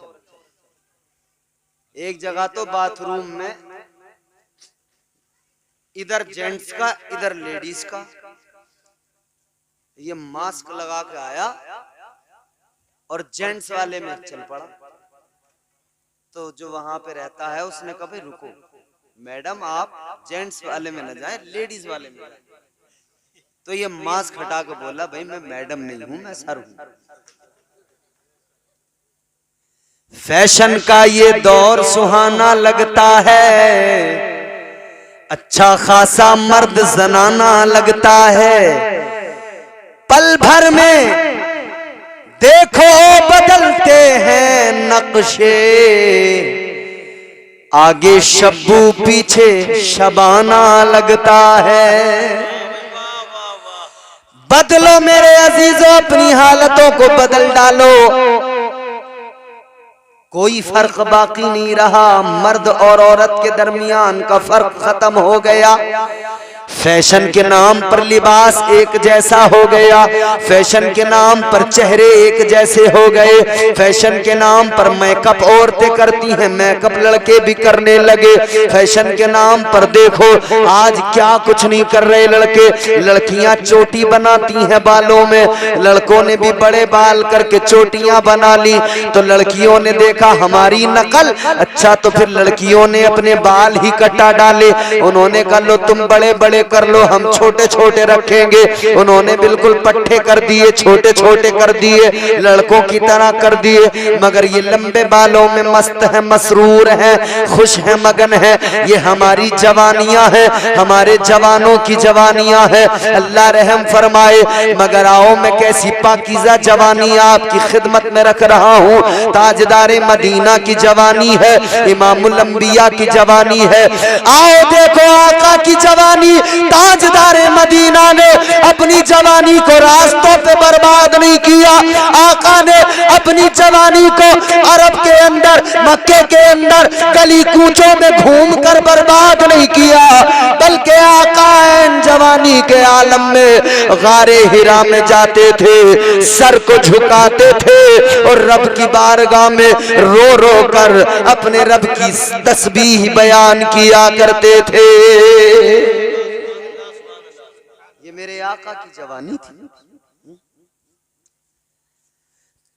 है। एक जगह तो बाथरूम में इधर जेंट्स का इधर लेडीज का, ये मास्क लगा के आया और जेंट्स वाले में चल पड़ा। तो जो वहां पे रहता है उसने कहा भाई रुको मैडम, आप जेंट्स वाले में न जाए, लेडीज वाले में जाए। तो ये मास्क हटा के बोला भाई मैं मैडम नहीं हूं, मैं सर हूं। फैशन का ये दौर सुहाना लगता है, अच्छा खासा मर्द जनाना लगता है। पल भर में देखो बदलते हैं नक्शे, आगे शब्बू पीछे शबाना लगता है। बदलो मेरे अजीजों, अपनी हालतों को बदल डालो, कोई फर्क बाकी नहीं रहा। मर्द और औरत के दरमियान का फर्क खत्म हो गया। फैशन के नाम पर लिबास एक जैसा हो गया, फैशन के नाम पर चेहरे एक जैसे हो गए, फैशन के नाम पर मेकअप औरतें करती हैं, मेकअप लड़के भी करने लगे। फैशन के नाम पर देखो आज क्या कुछ नहीं कर रहे लड़के, लड़कियां चोटी बनाती हैं बालों में, लड़कों ने भी बड़े बाल करके चोटियां बना ली। तो लड़कियों ने देखा हमारी नकल, अच्छा तो फिर लड़कियों ने अपने बाल ही कटा डाले। उन्होंने कहा लो तुम बड़े बड़े कर लो, हम छोटे छोटे रखेंगे। उन्होंने बिल्कुल पट्टे कर दिए, छोटे छोटे कर दिए, लड़कों की तरह कर दिए। मगर ये लंबे बालों में मस्त है, मसरूर है, खुश है, मगन है। ये हमारी जवानियां हैं, हमारे जवानों की जवानियां हैं, अल्लाह रहम फरमाए। मगर आओ मैं कैसी पाकीज़ा जवानी आपकी खिदमत में रख रहा हूँ। ताजदारे मदीना की जवानी है, इमामुल अंबिया की जवानी है। आओ देखो आका की जवानी, ताजदारे मदीना ने अपनी जवानी को रास्तों पे बर्बाद नहीं किया। आका ने अपनी जवानी को अरब के अंदर, मक्के के अंदर गली कूचों में घूमकर बर्बाद नहीं किया, बल्कि आका ऐन जवानी के आलम में गारे हिरा में जाते थे, सर को झुकाते थे और रब की बारगाह में रो रो कर अपने रब की तस्बीह बयान किया करते थे। ये मेरे आका की जवानी थी।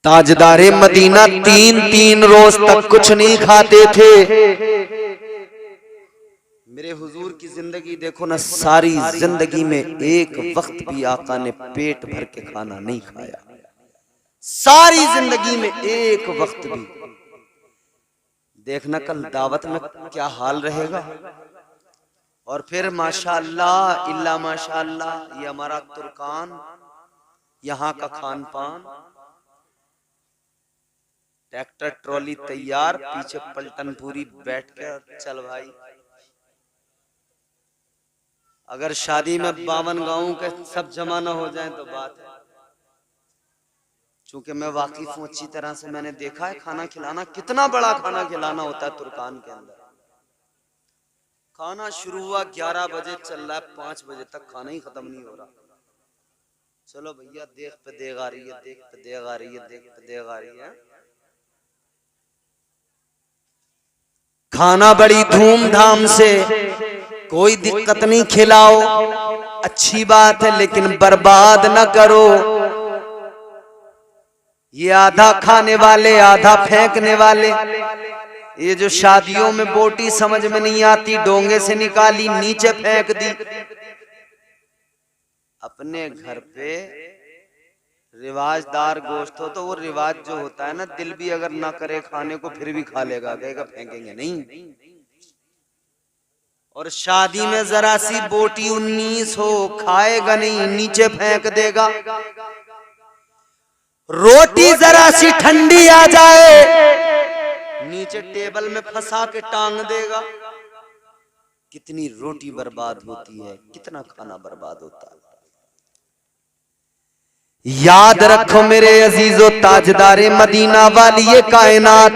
ताजदारे मदीना 3-3 रोज तक कुछ नहीं खाते थे। मेरे हुजूर की जिंदगी देखो ना, सारी जिंदगी में एक वक्त भी आका ने पेट भर के खाना नहीं खाया, सारी जिंदगी में एक वक्त भी। देखना कल दावत में क्या हाल रहेगा। और फिर माशाअल्लाह इल्ला माशाअल्लाह, ये हमारा तुर्कान, यहाँ का खान पान, ट्रैक्टर ट्रॉली तैयार, पीछे पलटन पूरी बैठ के चल भाई। अगर शादी में 52 गाँव के सब जमा न हो जाए तो बात है। चूंकि मैं वाकिफ हूँ अच्छी तरह से, मैंने देखा है खाना खिलाना, कितना बड़ा खाना खिलाना होता है तुर्कान के अंदर। खाना शुरू हुआ 11 बजे, चल रहा है 5 बजे तक, खाना ही खत्म नहीं हो रहा। चलो भैया देख पे देख आ रही है, देख पे देख आ रही है, देख पे देख आ रही है। खाना बड़ी धूमधाम से, कोई दिक्कत नहीं, खिलाओ अच्छी बात है, लेकिन बर्बाद न करो। ये आधा खाने वाले आधा फेंकने वाले, ये जो शादियों में बोटी समझ में नहीं आती, डोंगे से निकाली नीचे फेंक दी। अपने घर पे रिवाजदार गोश्त हो तो वो रिवाज जो होता है ना, दिल भी अगर ना करे खाने को फिर भी खा लेगा, कहेगा फेंकेंगे नहीं। और शादी में जरा सी बोटी 19 हो, खाएगा नहीं, नीचे फेंक देगा। रोटी जरा सी ठंडी आ जाए, नीचे टेबल में फंसा के टांग देगा। कितनी रोटी बर्बाद होती है, कितना खाना बर्बाद होता है। याद रखो मेरे अजीजों, ताजदारे मदीना वाली ये कायनात,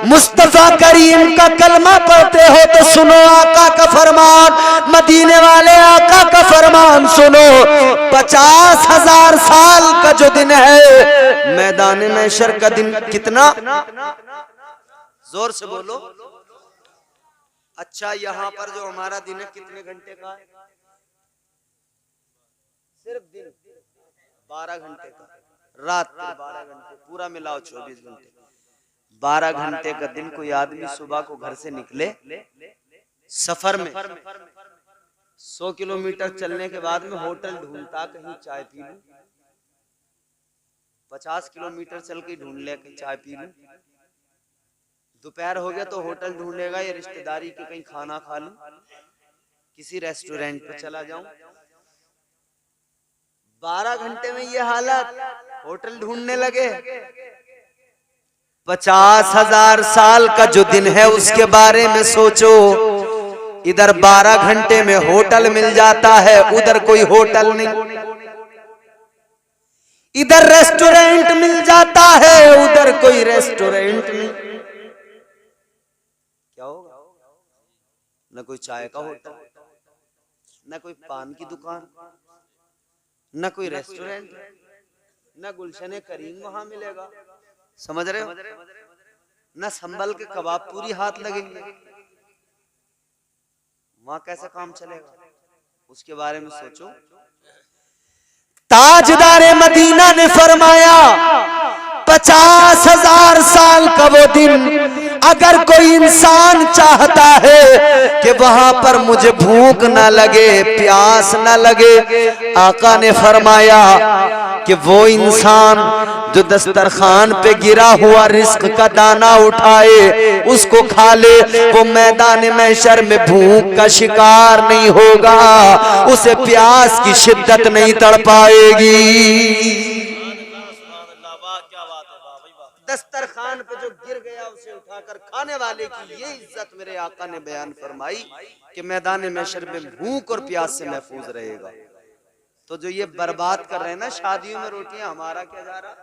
मुस्तफा करीम का कलमा पढ़ते हो तो सुनो आका का फरमान, मदीने वाले आका का फरमान सुनो। 50,000 साल का जो दिन है मैदान महशर का दिन, कितना, जोर से बोलो। अच्छा यहाँ पर जो हमारा दिन है कितने घंटे का है? सिर्फ दिन 12 घंटे का, रात 12 घंटे, पूरा मिलाओ 24 घंटे। 12 घंटे का दिन कोई आदमी सुबह को घर से निकले, सफर में 100 किलोमीटर चलने के बाद में होटल ढूंढता कहीं चाय पी लूं, 50 किलोमीटर चल के ढूंढ ले कहीं चाय पी लूं। दोपहर हो गया तो होटल ढूंढेगा या रिश्तेदारी के कहीं खाना खा लूं, किसी रेस्टोरेंट पे चला जाऊं। 12 घंटे में ये हालत, होटल ढूंढने लगे। 50,000 साल का जो दिन है उसके बारे में सोचो। इधर 12 घंटे में होटल मिल जाता है, उधर कोई होटल नहीं। इधर रेस्टोरेंट मिल जाता है, उधर कोई रेस्टोरेंट नहीं। क्या होगा? न कोई चाय का होटल, न कोई पान की दुकान, न कोई रेस्टोरेंट, न गुलशन करीम वहां मिलेगा, समझ रहे हो, न संभल के कबाब पूरी हाथ लगेंगे, वहां कैसे काम चलेगा, उसके बारे में सोचो। ताजदारे मदीना ने फरमाया 50,000 साल का वो दिन अगर कोई इंसान चाहता है कि वहां पर मुझे भूख ना लगे, प्यास ना लगे, आका ने फरमाया कि वो इंसान जो दस्तरखान पे गिरा हुआ रिस्क का दाना उठाए उसको खा ले, वो मैदान महशर में भूख का शिकार नहीं होगा, उसे प्यास की शिद्दत नहीं तड़पाएगी। दस्तरखान पे जो गिर गया उसे उठाकर खाने वाले की ये इज्जत मेरे आका ने बयान फरमाई कि मैदान महशर में भूख और प्यास से महफूज रहेगा। तो जो ये बर्बाद कर रहे हैं ना शादियों में रोटियां, हमारा क्या जा रहा,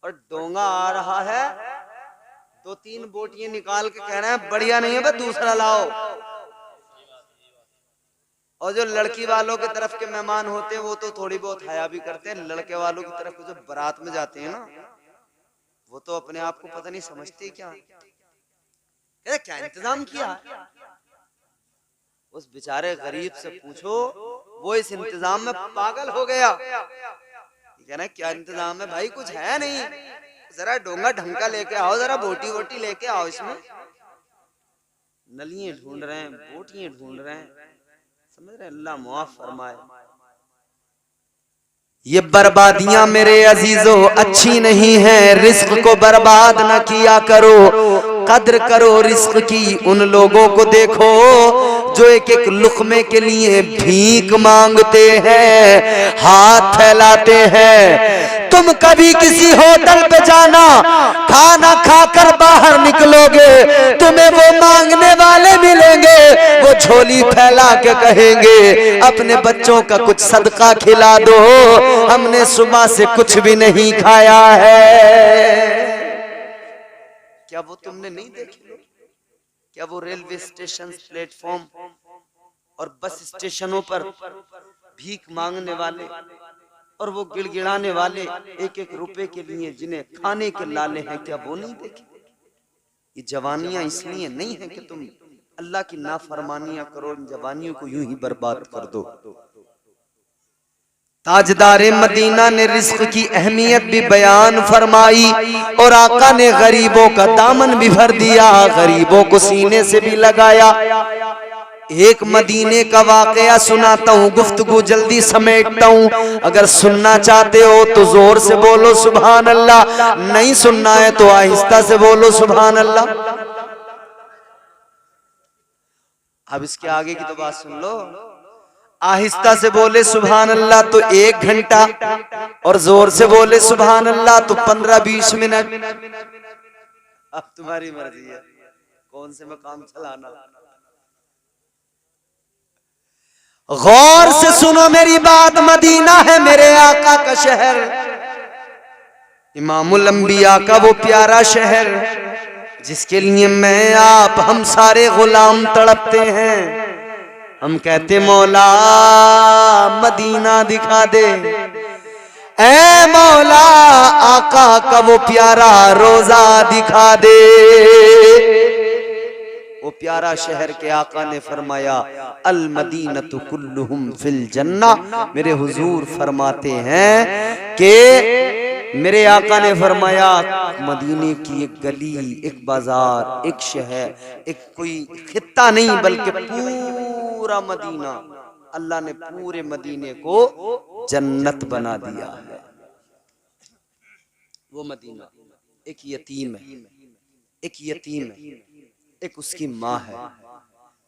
और डोंगा आ रहा है 2-3 बोटियां निकाल के कह रहे हैं बढ़िया नहीं है बस दूसरा लाओ, और जो लड़की वालों की तरफ के मेहमान होते हैं वो तो थोड़ी बहुत हया भी करते हैं, लड़के वालों की तरफ जो बारात में जाते हैं ना वो तो अपने आप को पता नहीं समझते क्या क्या इंतजाम किया। उस बेचारे गरीब से पूछो, वो इस इंतजाम में पागल हो गया, कहना क्या इंतजाम है भाई, कुछ है नहीं, जरा डोंगा ढंग का लेके आओ, जरा बोटी वोटी लेके आओ, इसमें नलियां ढूंढ रहे हैं, बोटियां ढूंढ रहे हैं, समझ रहे, अल्लाह मुआफ फरमाए। ये बर्बादियां मेरे अजीजों अच्छी नहीं है, रिस्क को बर्बाद न किया करो, कद्र करो रिस्क की। उन लोगों को देखो जो एक एक लुक़मे के लिए भीख मांगते हैं, हाथ फैलाते हैं। तुम कभी किसी होटल पे जाना, खाना खाकर बाहर निकलोगे, तुम्हें वो मांगने वाले मिलेंगे, वो झोली फैला के कहेंगे अपने बच्चों का कुछ सदका खिला दो, हमने सुबह से कुछ भी नहीं खाया है। क्या वो तुमने नहीं देखे? क्या वो रेलवे स्टेशन, प्लेटफॉर्म और बस स्टेशनों पर भीख मांगने वाले और वो गिड़गिड़ाने वाले एक एक रुपए के लिए जिन्हें खाने के लाले हैं, क्या वो नहीं देखे? ये जवानियां इसलिए नहीं है कि तुम अल्लाह की नाफरमानियां करो, इन जवानियों को यूं ही बर्बाद कर दो। ताजदारे मदीना ने रिस्क की अहमियत भी बयान फरमाई और आका ने गरीबों का दामन भी भर दिया, गरीबों को सीने से भी लगाया। एक मदीने का वाकया सुनाता हूँ, गुफ्तगू जल्दी समेटता हूँ, अगर सुनना चाहते हो तो जोर से बोलो सुभान अल्लाह, नहीं सुनना है तो आहिस्ता से बोलो सुभान अल्लाह। अब इसके आगे की तो बात सुन लो, आहिस्ता से बोले सुभान अल्लाह तो 1 घंटा और जोर से बोले सुभान अल्लाह तो 15-20 मिनट। अब तुम्हारी मर्जी है कौन से में काम चलाना। गौर से सुनो मेरी बात, मदीना है मेरे आका का शहर, इमामुल अंबिया का वो प्यारा शहर जिसके लिए मैं आप हम सारे गुलाम तड़पते हैं। हम कहते मौला मदीना दिखा दे, ऐ मौला आका का वो प्यारा रोजा दिखा दे। वो प्यारा शहर के आका ने फरमाया अल मदीनतु कुल्लुहुम फिल जन्ना। मेरे हुजूर फरमाते हैं कि मेरे आका ने फरमाया मदीने की एक गली, एक बाजार, एक शहर, एक कोई खित्ता नहीं बल्कि पूरा मदीना, अल्लाह ने पूरे मदीने को जन्नत बना दिया है। वो मदीना एक यतीम है, एक यतीम है, एक उसकी माँ है।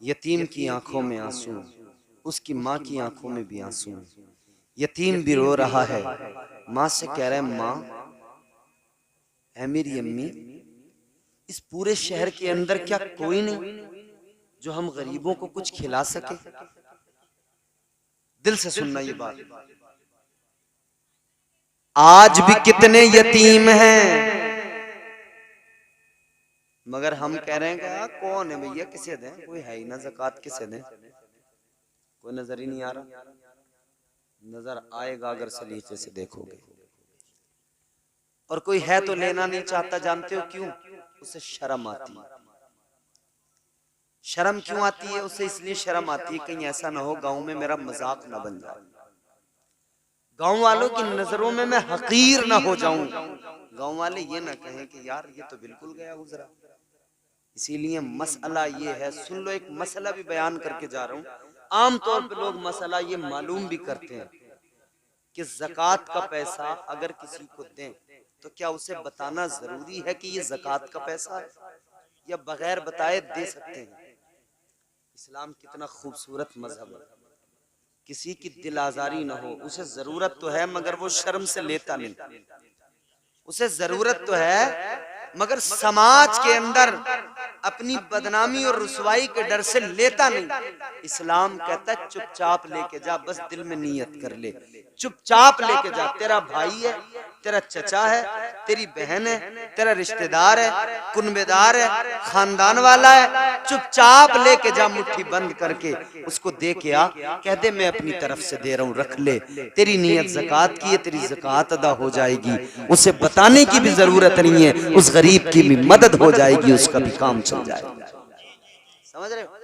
यतीम की आंखों में आंसू, उसकी माँ की आंखों में भी आंसू। यतीम भी रो रहा है, माँ से कह रहा है माँ है मेरी अम्मी, इस पूरे शहर के अंदर क्या कोई नहीं जो हम गरीबों को कुछ खिला सके? दिल से सुनना ये बात। आज भी कितने यतीम हैं, मगर हम कह रहे हैं कि यार कौन है भैया, किसे दें, कोई है ही ना, ज़कात किसे दें, कोई नजर ही नहीं आ रहा। नजर आएगा अगर सलीके से देखोगे। और कोई है तो लेना नहीं चाहता, जानते हो क्यों? उसे शर्म आती है। शर्म क्यों आती है उसे? इसलिए शर्म आती है कहीं ऐसा ना हो गांव में मेरा मजाक ना बन जाए, गांव वालों की नजरों में मैं हकीर ना हो जाऊं, गांव वाले ये ना कहें कि यार ये तो बिल्कुल गया गुजरा। इसीलिए मसला ये है, सुन लो, एक मसला भी बयान करके जा रहा हूं। आमतौर पे लोग मसला ये मालूम भी करते हैं कि ज़कात का पैसा अगर किसी को दें तो क्या उसे बताना जरूरी है कि ये ज़कात का पैसा है, या बगैर बताए दे सकते हैं? इस्लाम कितना खूबसूरत मजहब है, किसी की दिल आजारी ना हो। उसे जरूरत तो है मगर वो शर्म से लेता नहीं, उसे जरूरत तो है मगर समाज के अंदर अपनी बदनामी और रुसवाई के डर से लेता नहीं। इस्लाम कहता है चुपचाप लेके जा, बस दिल में नियत कर ले, चुपचाप लेके जा। तेरा भाई है, तेरा चचा है, तेरी बहन है, तेरा रिश्तेदार है, कुनबेदार है, खानदान वाला है, चुपचाप लेके जा, मुट्ठी बंद करके उसको दे के आ, कह दे मैं अपनी तरफ से दे रहा हूँ, रख ले, तेरी नियत ज़कात की है, तेरी ज़कात अदा हो जाएगी। उसे बताने की भी जरूरत नहीं है, उस गरीब की भी मदद हो जाएगी, उसका भी काम चल जाएगा। समझ रहे हो?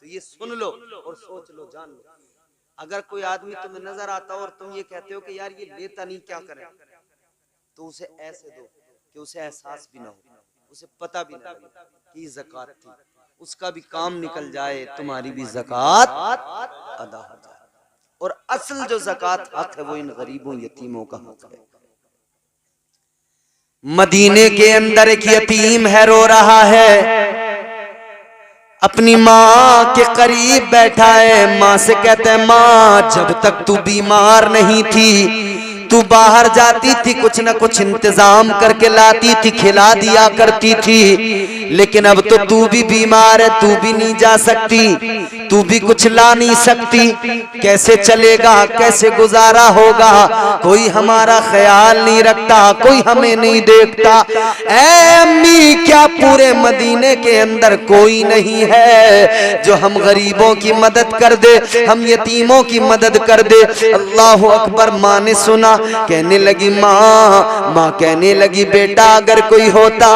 तो ये सुन लो और सोच लो, जान लो। अगर कोई आदमी तुम्हें नजर आता हो और तुम ये कहते हो कि यार ये लेता नहीं, क्या करें, तो उसे ऐसे दो कि उसे एहसास भी ना हो, उसे पता भी ना लगे कि ज़कात थी, उसका भी काम निकल जाए, तुम्हारी भी ज़कात अदा हो जाए। और असल जो ज़कात हक है वो इन गरीबों यतीमों का हक है। मदीने के अंदर एक यतीम है, रो रहा है, अपनी माँ के करीब बैठा है। माँ से कहते हैं माँ जब तक तू बीमार नहीं थी तू बाहर जाती थी, कुछ न कुछ इंतजाम करके लाती थी, खिला दिया करती थी, लेकिन अब तो तू भी बीमार है, तू भी नहीं जा सकती, तू भी कुछ ला नहीं सकती, कैसे चलेगा, कैसे गुजारा होगा, कोई हमारा ख्याल नहीं रखता, कोई हमें नहीं देखता। ऐ अम्मी क्या पूरे मदीने के अंदर कोई नहीं है जो हम गरीबों की मदद कर दे, हम यतीमों की मदद कर दे? अल्लाह अकबर। माँ ने सुना, कहने लगी माँ कहने लगी बेटा अगर कोई होता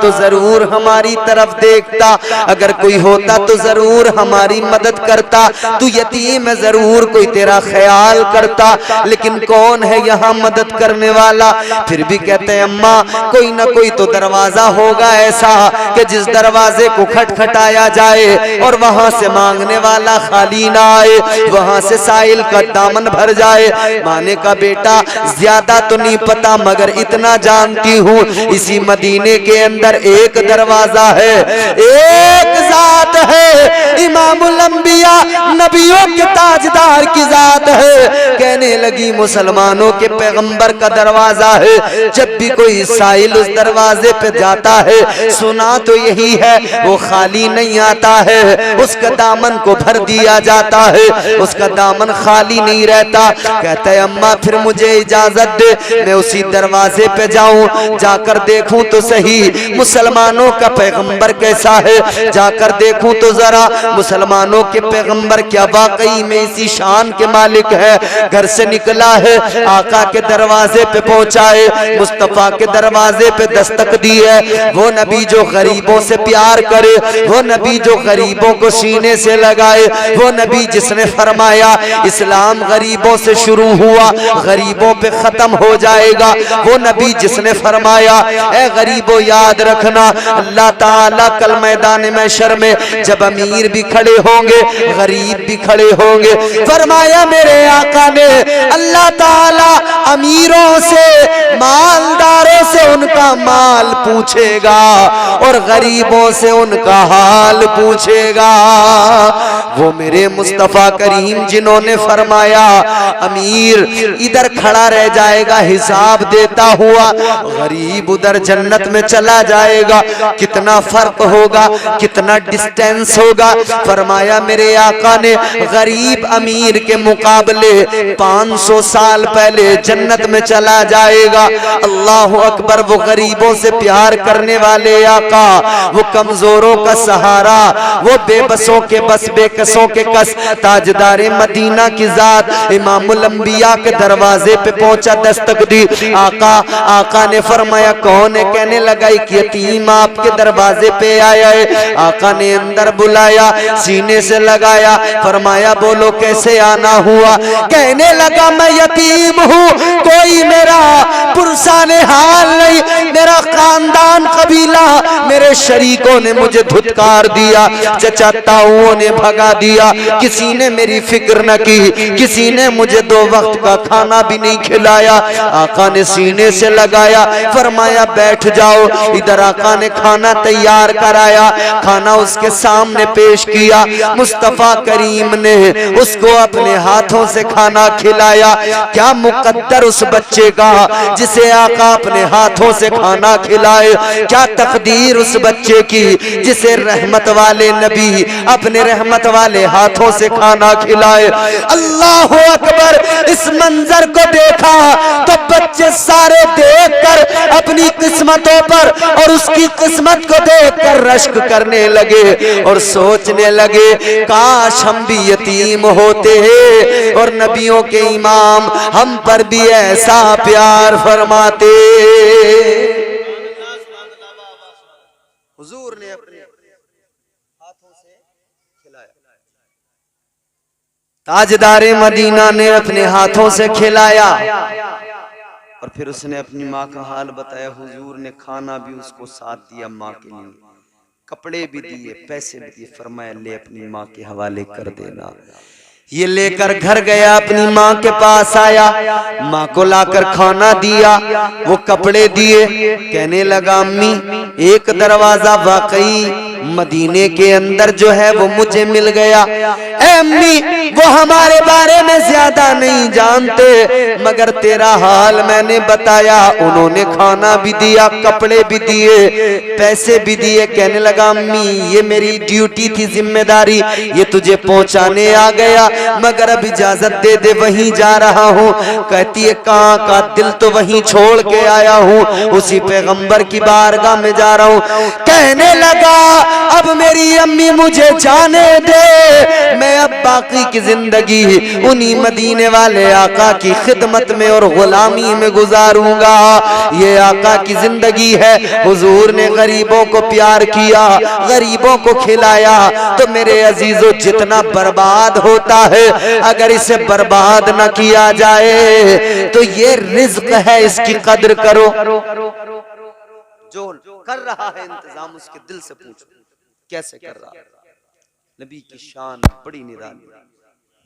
तो जरूर हमारी तरफ देखता, अगर कोई होता तो जरूर हमारी मदद करता, तू यतीम है जरूर कोई तेरा ख्याल करता, लेकिन कौन है यहाँ मदद करने वाला? फिर भी कहते हैं अम्मा कोई ना कोई तो दरवाजा होगा ऐसा कि जिस दरवाजे को खटखटाया जाए और वहां से मांगने वाला खाली ना आए, वहां से साइल का दामन भर जाए। माने का बेटा ज्यादा तो नहीं पता मगर इतना जानती हूँ, इसी मदीने के अंदर एक दरवाजा है, एक जात है, इमामुल अंबिया नबियों के ताजदार की जात है। कहने लगी मुसलमानों के पैगंबर का दरवाजा है, जब भी कोई साइल उस दरवाजे पे जाता है सुना तो यही है वो खाली नहीं आता है, उसका दामन को भर दिया जाता है, उसका दामन खाली नहीं रहता। कहता है अम्मा फिर मुझे इजाजत दे मैं उसी दरवाजे पे जाऊं, जाकर देखूं तो सही मुसलमानों का पैगंबर कैसा है, जाकर देखूं तो जरा मुसलमानों के पैगंबर क्या वाकई में इसी शान के मालिक है। घर से निकला है, आका के दरवाजे पे पहुंचा है, मुस्तफा के दरवाजे पे दस्तक दी है। वो नबी जो गरीबों से प्यार करे, वो नबी जो गरीबों को सीने से लगाए, वो नबी जिसने फरमाया इस्लाम गरीबों से शुरू हुआ गरीबों पे खत्म हो जाएगा, वो नबी जिसने फरमाया ए गरीबों याद रखना अल्लाह ताला कल मैदान महशर में जब अमीर भी खड़े होंगे गरीब भी खड़े होंगे, फरमाया मेरे आका ने अल्लाह ताला अमीरों से मालदारों से उनका माल पूछेगा और गरीबों से उनका हाल पूछेगा। वो मेरे मुस्तफा करीम जिन्होंने फरमाया अमीर इधर खड़ा रह जाएगा हिसाब देता हुआ, गरीब उधर जन्नत में चला जाएगा, कितना फर्क होगा, कितना डिस्टेंस होगा। फरमाया मेरे आका ने गरीब अमीर के मुकाबले 500 साल पहले जन्नत में चला जाएगा। अल्लाह अकबर। पर वो गरीबों से प्यार करने वाले आका, वो कमजोरों का सहारा, वो बेबसों के बस बेकसों के कस, ताजदारे मदीना की जात इमामुल अंबिया के दरवाजे पे पहुंचा, दस्तक दी। आका ने फरमाया कौन है? कहने लगा एक यतीम आपके दरवाजे पे आया है। आका ने अंदर बुलाया, सीने से लगाया, फरमाया बोलो कैसे आना हुआ? कहने लगा मैं यतीम हूँ, कोई मेरा पुरसाने हाल नहीं, मेरा खानदान कबीला मेरे शरीकों ने मुझे धुतकार दिया, चचा ताऊओं ने भगा दिया, किसी ने मेरी फिक्र न की, किसी ने मुझे 2 वक्त का खाना भी नहीं खिलाया। आका ने सीने से लगाया, फरमाया बैठ जाओ। इधर आका ने खाना तैयार कराया, खाना उसके सामने पेश किया। मुस्तफा करीम ने उसको अपने हाथों से खाना खिलाया। क्या मुकद्दर उस बच्चे का जिसे आका अपने हाथों से खाना खिलाए, क्या तकदीर उस बच्चे की जिसे रहमत वाले नबी अपने रहमत वाले हाथों से खाना खिलाए। अल्लाह अकबर। इस मंजर को देखा तो बच्चे सारे देखकर अपनी किस्मतों पर और उसकी किस्मत को देखकर रश्क करने लगे और सोचने लगे काश हम भी यतीम होते हैं और नबियों के इमाम हम पर भी ऐसा प्यार फरमाते। हुजूर ने अपने हाथों से खिलाया, ताजदारे मदीना ने अपने हाथों से खिलाया और फिर उसने अपनी माँ का हाल बताया। हुजूर ने खाना भी उसको साथ दिया, माँ के लिए कपड़े भी दिए, पैसे भी दिए, फरमाया ले अपनी माँ के हवाले कर देना। ये लेकर घर गया, अपनी माँ के पास आया, माँ को लाकर खाना दिया, वो कपड़े दिए, कहने लगा अम्मी एक दरवाजा वाकई मदीने के अंदर जो है वो मुझे मिल गया। ए अम्मी वो हमारे बारे में ज्यादा नहीं जानते, मगर तेरा हाल मैंने बताया, उन्होंने खाना भी दिया, कपड़े भी दिए, पैसे भी दिए। कहने लगा अम्मी ये मेरी ड्यूटी थी, जिम्मेदारी, ये तुझे पहुंचाने आ गया, मगर अब इजाजत दे दे, वहीं जा रहा हूँ। कहती है कहाँ का? दिल तो वहीं छोड़ के आया हूँ, उसी पैगंबर की बारगाह में जा रहा हूँ। कहने लगा अब मेरी अम्मी मुझे जाने दे, मैं अब बाकी की जिंदगी उन्हीं मदीने वाले आका की खिदमत में और गुलामी में गुजारूंगा। ये आका की जिंदगी है। हुजूर ने गरीबों को प्यार किया, गरीबों को खिलाया। तो मेरे अजीजों जितना बर्बाद होता है अगर इसे बर्बाद न किया जाए तो ये रिज्क है, इसकी कदर करो। जो कर रहा है इंतजाम उसके दिल से पूछो कैसे कर रहा है। नबी की शान बड़ी निराली,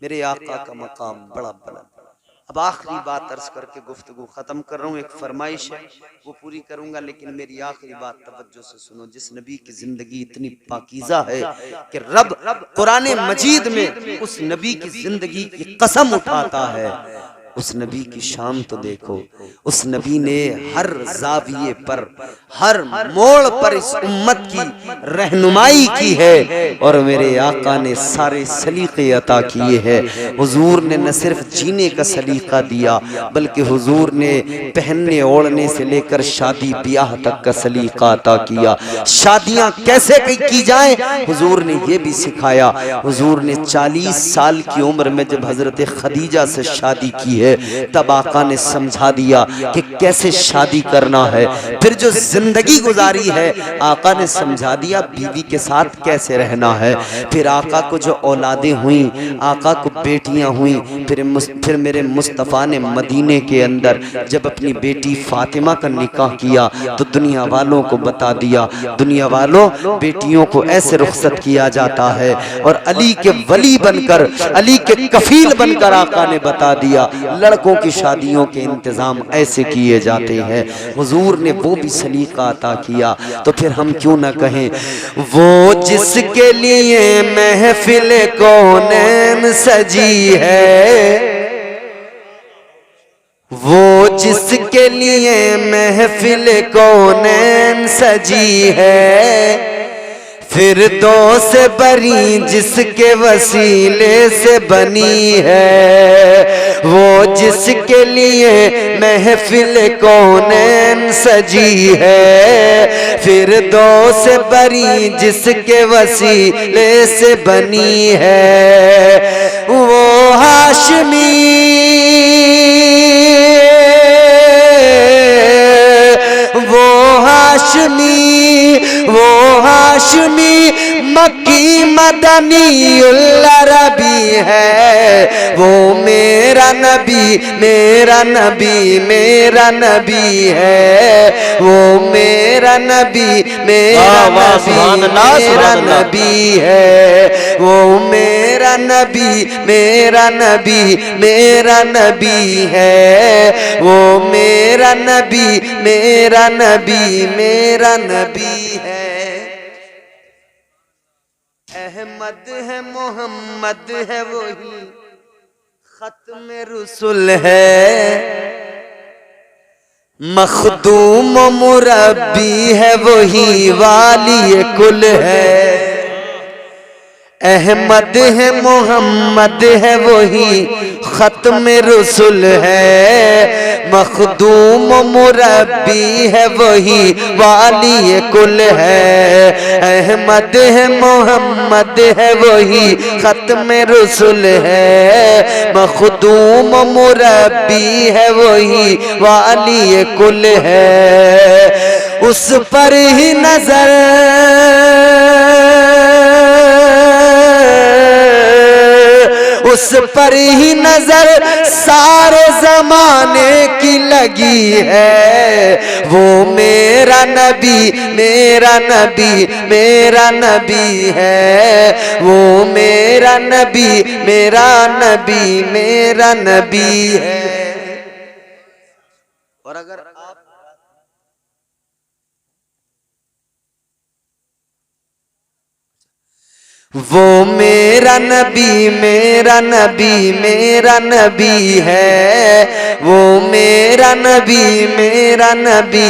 मेरे आका का मकाम बड़ा बुलंद। अब आखिरी बात अर्ज करके गुफ्तगू खत्म कर रहा हूँ। एक फरमाइश है वो पूरी करूंगा, लेकिन मेरी आखिरी बात तवज्जो से सुनो। जिस नबी की जिंदगी इतनी पाकीज़ा है कि रब कुरान मजीद में उस नबी की जिंदगी की कसम उठाता है, उस नबी की शान तो देखो। उस नबी ने हर जाविये पर, हर मोड़ पर इस उम्मत की रहनुमाई की है और मेरे आका ने सारे सलीके अता किए हैं। हुजूर ने न सिर्फ जीने का सलीका दिया बल्कि हुजूर ने पहनने ओढ़ने से लेकर शादी ब्याह तक का सलीका अता किया। शादियां कैसे की जाएं हुजूर ने ये भी सिखाया। हुजूर ने 40 साल की उम्र में जब हजरत खदीजा से शादी की है तब आका ने समझा दिया कि कैसे शादी करना है। फिर जो जिंदगी गुजारी है आका ने समझा दिया बीवी के साथ कैसे रहना है। फिर आका को जो औलादें हुई, आका को बेटियां हुई, फिर मेरे मुस्तफ़ा ने मदीने के अंदर जब अपनी बेटी फातिमा का निकाह किया तो दुनिया वालों को बता दिया, दुनिया वालों बेटियों को ऐसे रुखसत किया जाता है। और अली के वली बनकर, अली के कफील बनकर आका ने बता दिया लड़कों की शादियों के इंतजाम ऐसे किए जाते हैं। हुजूर ने वो भी सलीका अता किया। तो फिर हम क्यों ना कहें वो जिसके लिए महफिल कौनैन सजी है, वो जिसके लिए महफिल कौनैन सजी है, फिर दो से बरी जिसके वसीले से बनी है, वो जिसके लिए महफिल कौनैन सजी है। फिर दो से बरी जिसके वसीले से बनी है, वो हाशमी मक्की मदनी अरबी है। वो मेरा नबी मेरा नबी मेरा नबी है। वो मेरा नबी मेरा नबी मेरा नबी है। वो मेरा नबी मेरा नबी मेरा नबी है। वो मेरा नबी मेरा नबी मेरा नबी है। अहमद है मोहम्मद है वही खत्म रुसुल है। मखदूम मुरब्बी है वही वाली कुल है। अहमद है मोहम्मद है वही खत्म रुसुल है। मखदूम मुरब्बी है वही वाली कुल है। अहमद है मोहम्मद है वही खत्म रुसुल है। मखदूम मुरब्बी है वही वाली कुल है। उस पर ही नजर उस पर ही नजर सारे जमाने की लगी है। वो मेरा नबी मेरा नबी मेरा नबी है। वो मेरा नबी मेरा नबी मेरा नबी है। और अगर आप वो मेरा नबी मेरा नबी मेरा नबी है। वो मेरा नबी मेरा नबी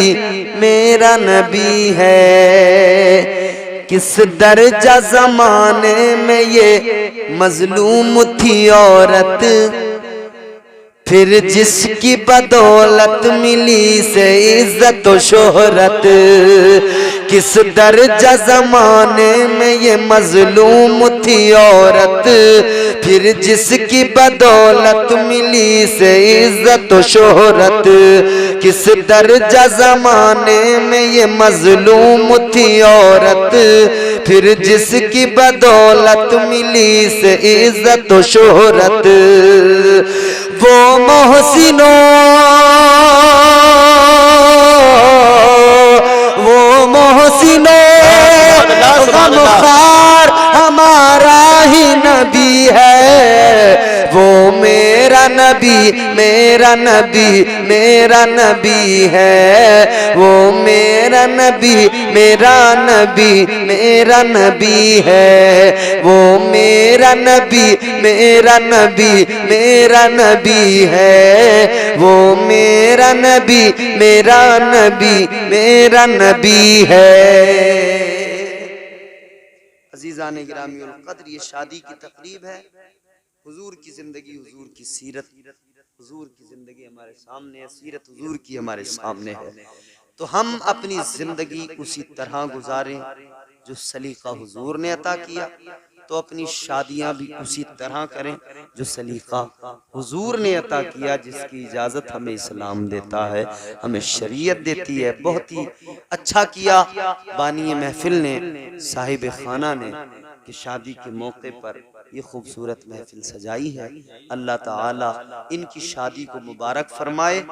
मेरा नबी है। किस दर्जा जमाने में ये मजलूम थी औरत, फिर जिसकी बदौलत मिली से इज्जत और शोहरत। किस दर्जा जमाने में ये मजलूम थी औरत, फिर जिसकी बदौलत मिली से इज्जत और शोहरत। किस दर्जा जमाने में ये मजलूम थी औरत, फिर जिसकी बदौलत मिली से इज्जत और शोहरत। वो मोहसिनों गमखार हमारा ही नबी है। वो मेरा नबी मेरा नबी मेरा नबी है। वो मेरा नबी मेरा नबी मेरा नबी है। वो मेरा नबी मेरा नबी मेरा नबी है। वो मेरा नबी मेरा नबी मेरा नबी है। अज़ीज़ाने गिरामीउल क़द्र, ये शादी की तक़रीब है। हुजूर की जिंदगी, हुजूर की सीरत, हुजूर की जिंदगी हमारे सामने है, सीरत हुजूर की हमारे सामने है। तो हम अपनी जिंदगी उसी तरह गुजारें जो सलीका हुजूर ने अता किया। तो अपनी शादियां भी उसी तरह करें जो सलीका हुजूर ने अता किया, जिसकी इजाज़त हमें इस्लाम देता है, हमें शरीयत देती है। बहुत ही अच्छा किया बानी महफिल ने, साहिब खाना ने, कि शादी के मौके पर ये खूबसूरत महफिल सजाई है। अल्लाह ताला इनकी शादी को मुबारक फरमाए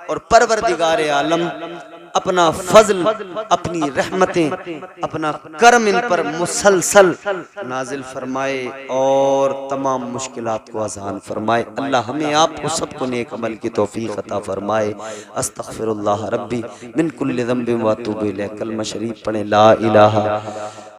और परवरदिगार आलम अपना फजल, अपनी रहमतें, अपना करम इन पर मुसलसल नाजिल फरमाए और तमाम मुश्किलात को आसान फरमाए। अल्लाह हमें आपको सबको नेक अमल की तौफीक अता फरमाए। अस्तगफिरुल्लाह रब्बी मिन कुल्लि ज़ंबिन व अतूबु इलैह। कलमा शरीफ पढ़े ला इलाहा